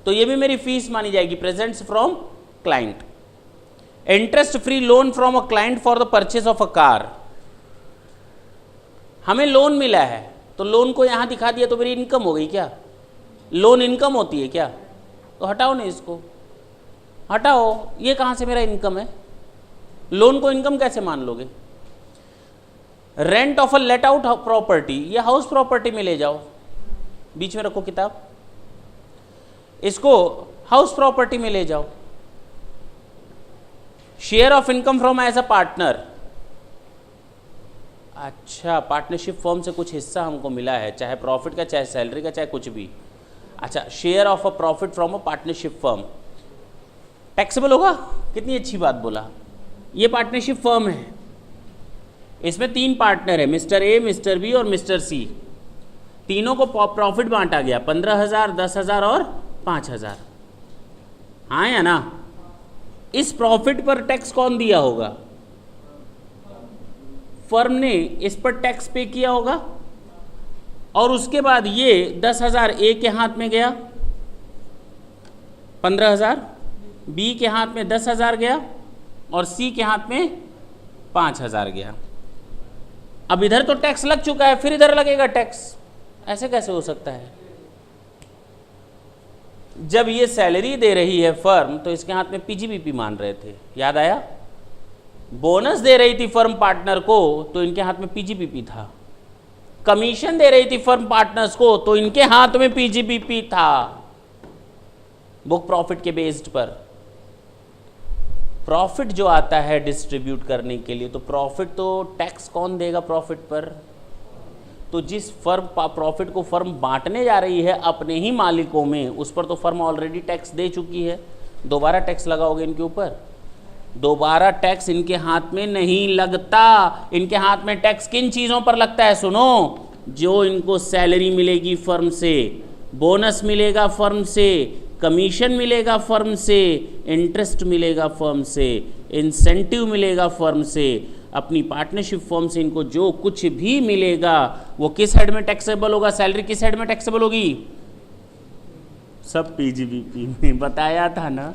तो ये भी मेरी फीस मानी जाएगी। Presents from client. Interest free loan from a client for the purchase of a car, हमें लोन मिला है तो लोन को यहां दिखा दिया तो मेरी इनकम हो गई क्या, लोन इनकम होती है क्या, तो हटाओ नहीं इसको, हटाओ, ये कहां से मेरा इनकम है, लोन को इनकम कैसे मान लोगे। Rent of a let out property, ये हाउस प्रॉपर्टी में ले जाओ, बीच में रखो किताब, इसको हाउस प्रॉपर्टी में ले जाओ। Share of income from as a partner, अच्छा पार्टनरशिप फर्म से कुछ हिस्सा हमको मिला है, चाहे प्रॉफिट का चाहे सैलरी का चाहे कुछ भी, अच्छा share of a profit from a partnership firm, taxable होगा, कितनी अच्छी बात बोला। ये पार्टनरशिप फर्म है, इसमें 3 पार्टनर है, मिस्टर ए, मिस्टर बी और मिस्टर सी, तीनों को प्रॉफिट बांटा गया 15,000, 10,000 और 5,000, हाँ या ना। इस प्रॉफिट पर टैक्स कौन दिया होगा, फर्म ने इस पर टैक्स पे किया होगा, और उसके बाद ये 10,000 ए के हाथ में गया, 15,000 बी के हाथ में 10,000 गया और सी के हाथ में 5,000 गया। अब इधर तो टैक्स लग चुका है, फिर इधर लगेगा टैक्स, ऐसे कैसे हो सकता है। जब ये सैलरी दे रही है फर्म तो इसके हाथ में पीजीबीपी मान रहे थे, याद आया, बोनस दे रही थी फर्म पार्टनर को तो इनके हाथ में पीजीबीपी था, कमीशन दे रही थी फर्म पार्टनर्स को तो इनके हाथ में पीजीबीपी था, बुक प्रॉफिट के बेस्ड पर। प्रॉफिट जो आता है डिस्ट्रीब्यूट करने के लिए, तो प्रॉफिट तो टैक्स कौन देगा प्रॉफिट पर, तो जिस फर्म प्रॉफिट को फर्म बांटने जा रही है अपने ही मालिकों में, उस पर तो फर्म ऑलरेडी टैक्स दे चुकी है, दोबारा टैक्स लगाओगे इनके ऊपर, दोबारा टैक्स इनके हाथ में नहीं लगता। इनके हाथ में टैक्स किन चीज़ों पर लगता है, सुनो, जो इनको सैलरी मिलेगी फर्म से, बोनस मिलेगा फर्म से, कमीशन मिलेगा फर्म से, इंटरेस्ट मिलेगा फर्म से, इंसेंटिव मिलेगा फर्म से, अपनी पार्टनरशिप फर्म से इनको जो कुछ भी मिलेगा वो किस हेड में टैक्सेबल होगा, सैलरी किस हेड में टैक्सेबल होगी, सब पीजीबीपी में, बताया था ना,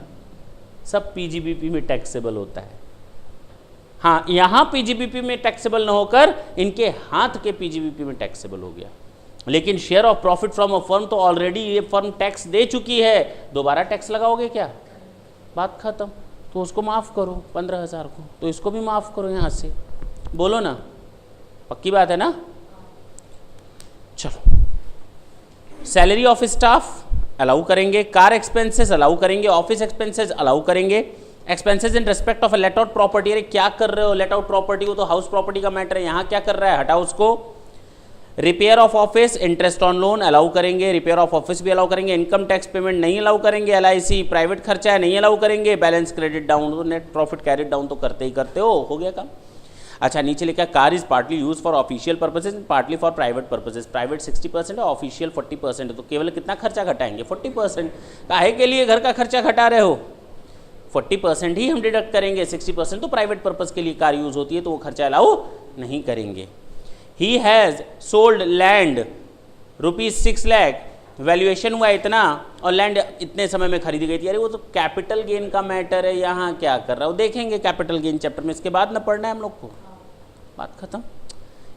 सब पीजीबीपी में टैक्सेबल होता है। हाँ, यहाँ पीजीबीपी में टैक्सेबल ना होकर इनके हाथ के पीजीबीपी में टैक्सेबल हो गया, लेकिन share of profit from a firm तो ऑलरेडी ये फर्म टैक्स दे चुकी है, दोबारा टैक्स लगाओगे क्या, बात खत्म। तो उसको माफ़ करो 15,000 को, तो इसको भी माफ़ करो यहाँ से, बोलो ना, पक्की बात है ना। चलो, सैलरी ऑफ स्टाफ अलाउ करेंगे, कार एक्सपेंसेस अलाउ करेंगे, ऑफिस एक्सपेंसेस अलाउ करेंगे, expenses in respect of let out property, अरे क्या कर रहे हो, लेट आउट प्रॉपर्टी को तो हाउस प्रॉपर्टी का मैटर है, यहाँ क्या कर रहा है, हटाओ उसको। Repair of office, interest on loan allow करेंगे, रिपेयर ऑफ ऑफिस भी अलाउ करेंगे, इनकम टैक्स पेमेंट नहीं अलाउ करेंगे, LIC प्राइवेट खर्चा है नहीं अलाउ करेंगे, बैलेंस क्रेडिट डाउन, तो नेट प्रॉफिट कैरिड डाउन तो करते ही करते हो गया काम। अच्छा, नीचे लिखा car is partly use for official purposes, partly for private purposes, private 60% है, ऑफिशियल 40% है, तो केवल कितना खर्चा घटाएंगे 40%, काहे के लिए घर का खर्चा घटा रहे हो, 40% ही हम डिडक्ट करेंगे, 60% तो प्राइवेट पर्पज़ के लिए कार यूज़ होती है, तो वो खर्चा अलाउ नहीं करेंगे। He has sold land ₹6 lakh, valuation हुआ इतना और लैंड इतने समय में खरीदी गई थी। अरे वो तो कैपिटल गेन का मैटर है, यहाँ क्या कर रहा हो, देखेंगे कैपिटल गेन चैप्टर में, इसके बाद ना पढ़ना है हम लोग को, बात खत्म।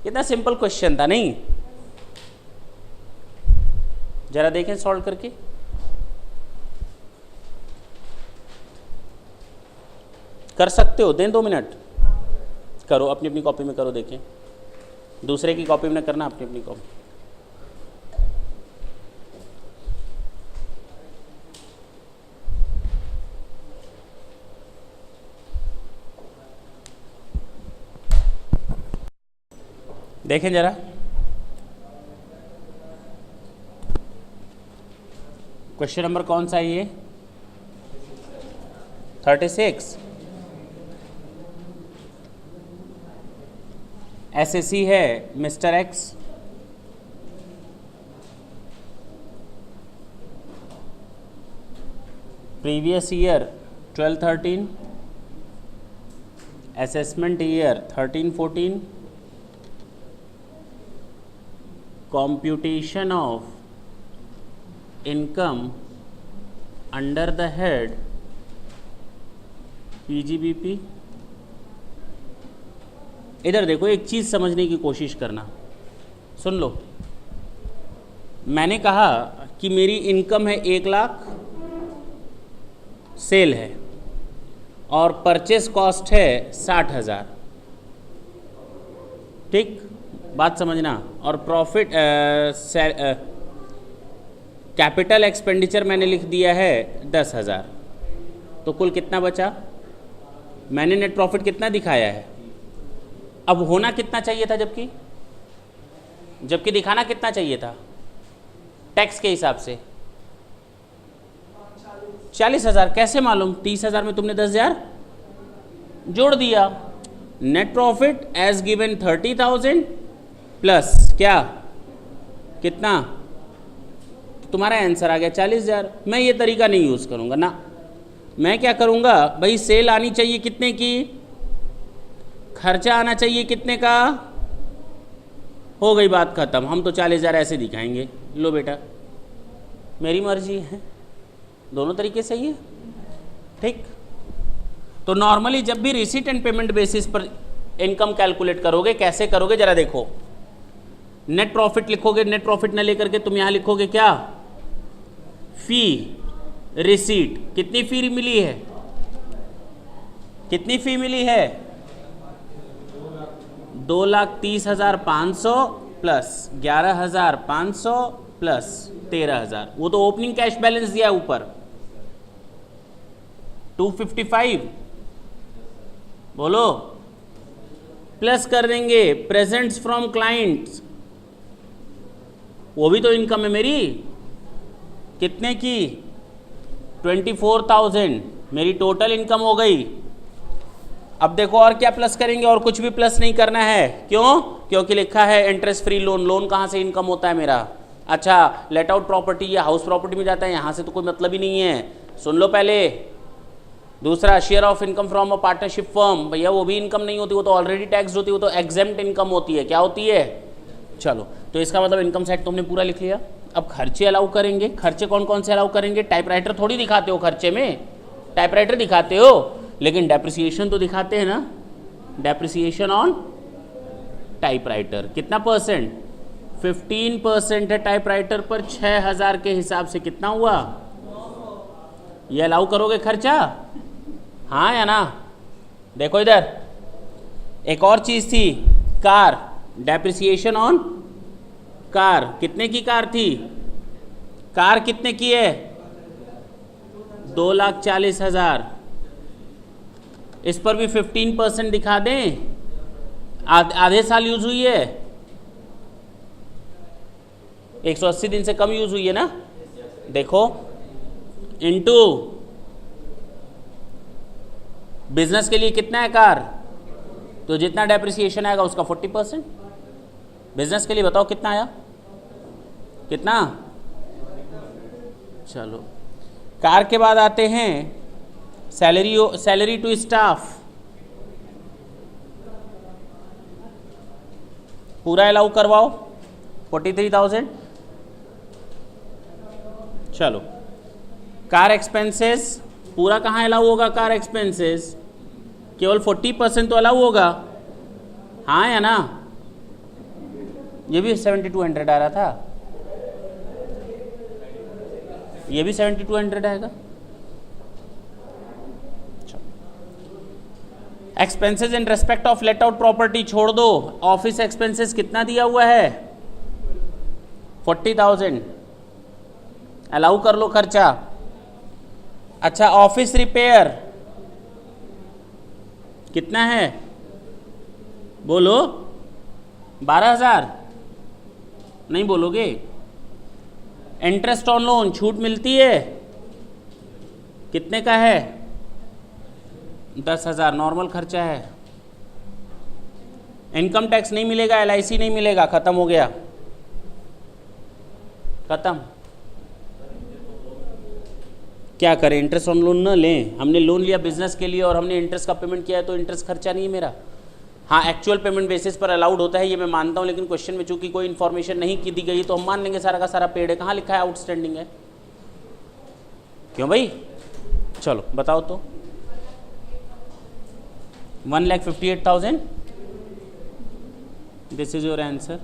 इतना सिंपल क्वेश्चन था नहीं, जरा देखें सॉल्व करके। कर सकते हो, दें 2 मिनट, करो अपनी अपनी कॉपी में करो, देखें दूसरे की कॉपी में करना, अपनी अपनी कॉपी। देखें जरा, क्वेश्चन नंबर कौन सा है ये? 36। एसएससी है mister x, previous year 12-13, assessment year 13-14, computation of income under the head PGBP। इधर देखो, एक चीज़ समझने की कोशिश करना, सुन लो। मैंने कहा कि मेरी इनकम है 1 लाख, सेल है, और परचेस कॉस्ट है 60,000, ठीक, बात समझना। और प्रॉफिट कैपिटल एक्सपेंडिचर मैंने लिख दिया है 10,000, तो कुल कितना बचा? मैंने नेट प्रॉफिट कितना दिखाया है? अब होना कितना चाहिए था, जबकि दिखाना कितना चाहिए था टैक्स के हिसाब से? 40,000। कैसे मालूम? 30,000 में तुमने 10,000 जोड़ दिया। Net profit as given 30,000 plus क्या, कितना? तो तुम्हारा आंसर आ गया 40,000। मैं ये तरीका नहीं यूज़ करूँगा ना, मैं क्या करूँगा भाई, सेल आनी चाहिए कितने की, खर्चा आना चाहिए कितने का, हो गई बात खत्म। हम तो 40,000 ऐसे दिखाएंगे, लो बेटा मेरी मर्जी है, दोनों तरीके सही है, ठीक। तो नॉर्मली जब भी रिसीट एंड पेमेंट बेसिस पर इनकम कैलकुलेट करोगे, कैसे करोगे जरा देखो। नेट प्रॉफिट लिखोगे, नेट प्रॉफिट न लेकर के तुम यहां लिखोगे क्या, फी रिसीट। कितनी फी मिली है, कितनी फी मिली है? 2,30,500 प्लस 11,500 प्लस 13,000, वो तो ओपनिंग कैश बैलेंस दिया है ऊपर 255, बोलो। प्लस कर देंगे प्रेजेंट्स फ्रॉम क्लाइंट्स, वो भी तो इनकम है मेरी, कितने की? 24,000 मेरी टोटल इनकम हो गई। अब देखो और क्या प्लस करेंगे, और कुछ भी प्लस नहीं करना है। क्यों? क्योंकि लिखा है इंटरेस्ट फ्री लोन। लोन कहाँ से इनकम होता है मेरा? अच्छा, लेट आउट प्रॉपर्टी या हाउस प्रॉपर्टी में जाता है, यहाँ से तो कोई मतलब ही नहीं है। सुन लो पहले। दूसरा, share of income from a partnership firm, भैया वो भी इनकम नहीं होती, वो तो ऑलरेडी टैक्स होती है, वो तो एग्जेम्प्ट इनकम होती है। क्या होती है? चलो, तो इसका मतलब इनकम साइड तुमने पूरा लिख लिया। अब खर्चे अलाउ करेंगे। खर्चे कौन कौन से अलाउ करेंगे? टाइपराइटर थोड़ी दिखाते हो खर्चे में, टाइपराइटर दिखाते हो, लेकिन डेप्रिसिएशन तो दिखाते हैं ना। डेप्रिसिएशन ऑन टाइपराइटर कितना परसेंट? 15% है टाइपराइटर पर। 6,000 के हिसाब से कितना हुआ? ये अलाउ करोगे खर्चा, हाँ या ना? देखो इधर एक और चीज थी, कार, डेप्रिसिएशन ऑन कार। कितने की कार थी? कार कितने की है? 2,40,000। इस पर भी 15% दिखा दें। आधे साल यूज हुई है, 180 दिन से कम यूज हुई है ना। देखो, इनटू बिजनेस के लिए कितना है कार, तो जितना डेप्रिसिएशन आएगा उसका 40%। बिजनेस के लिए बताओ कितना आया, कितना? चलो, कार के बाद आते हैं सैलरी टू स्टाफ पूरा अलाउ करवाओ 43,000। चलो कार एक्सपेंसेस पूरा कहाँ अलाउ होगा? कार एक्सपेंसेस केवल 40% तो अलाउ होगा, हाँ या ना? ये भी 7200 आ रहा था, ये भी 7200 आएगा। Expenses in respect of let out property छोड़ दो, ऑफिस एक्सपेंसेस कितना दिया हुआ है? 40,000 अलाउ कर लो खर्चा। अच्छा ऑफिस रिपेयर कितना है? बोलो 12,000 नहीं बोलोगे? इंटरेस्ट ऑन लोन छूट मिलती है, कितने का है? 10,000 नॉर्मल खर्चा है। इनकम टैक्स नहीं मिलेगा, LIC नहीं मिलेगा, खत्म हो गया, खत्म। क्या करें? इंटरेस्ट ऑन लोन न लें? हमने लोन लिया बिजनेस के लिए और हमने इंटरेस्ट का पेमेंट किया है, तो इंटरेस्ट खर्चा नहीं है मेरा। हाँ एक्चुअल पेमेंट बेसिस पर अलाउड होता है, ये मैं मानता हूँ, लेकिन क्वेश्चन में चूंकि कोई इन्फॉर्मेशन नहीं की दी गई तो हम मान लेंगे सारा का सारा पेड है। कहाँ लिखा है आउटस्टैंडिंग है? क्यों भाई? चलो बताओ तो। 1,58,000 दिस इज योर आंसर।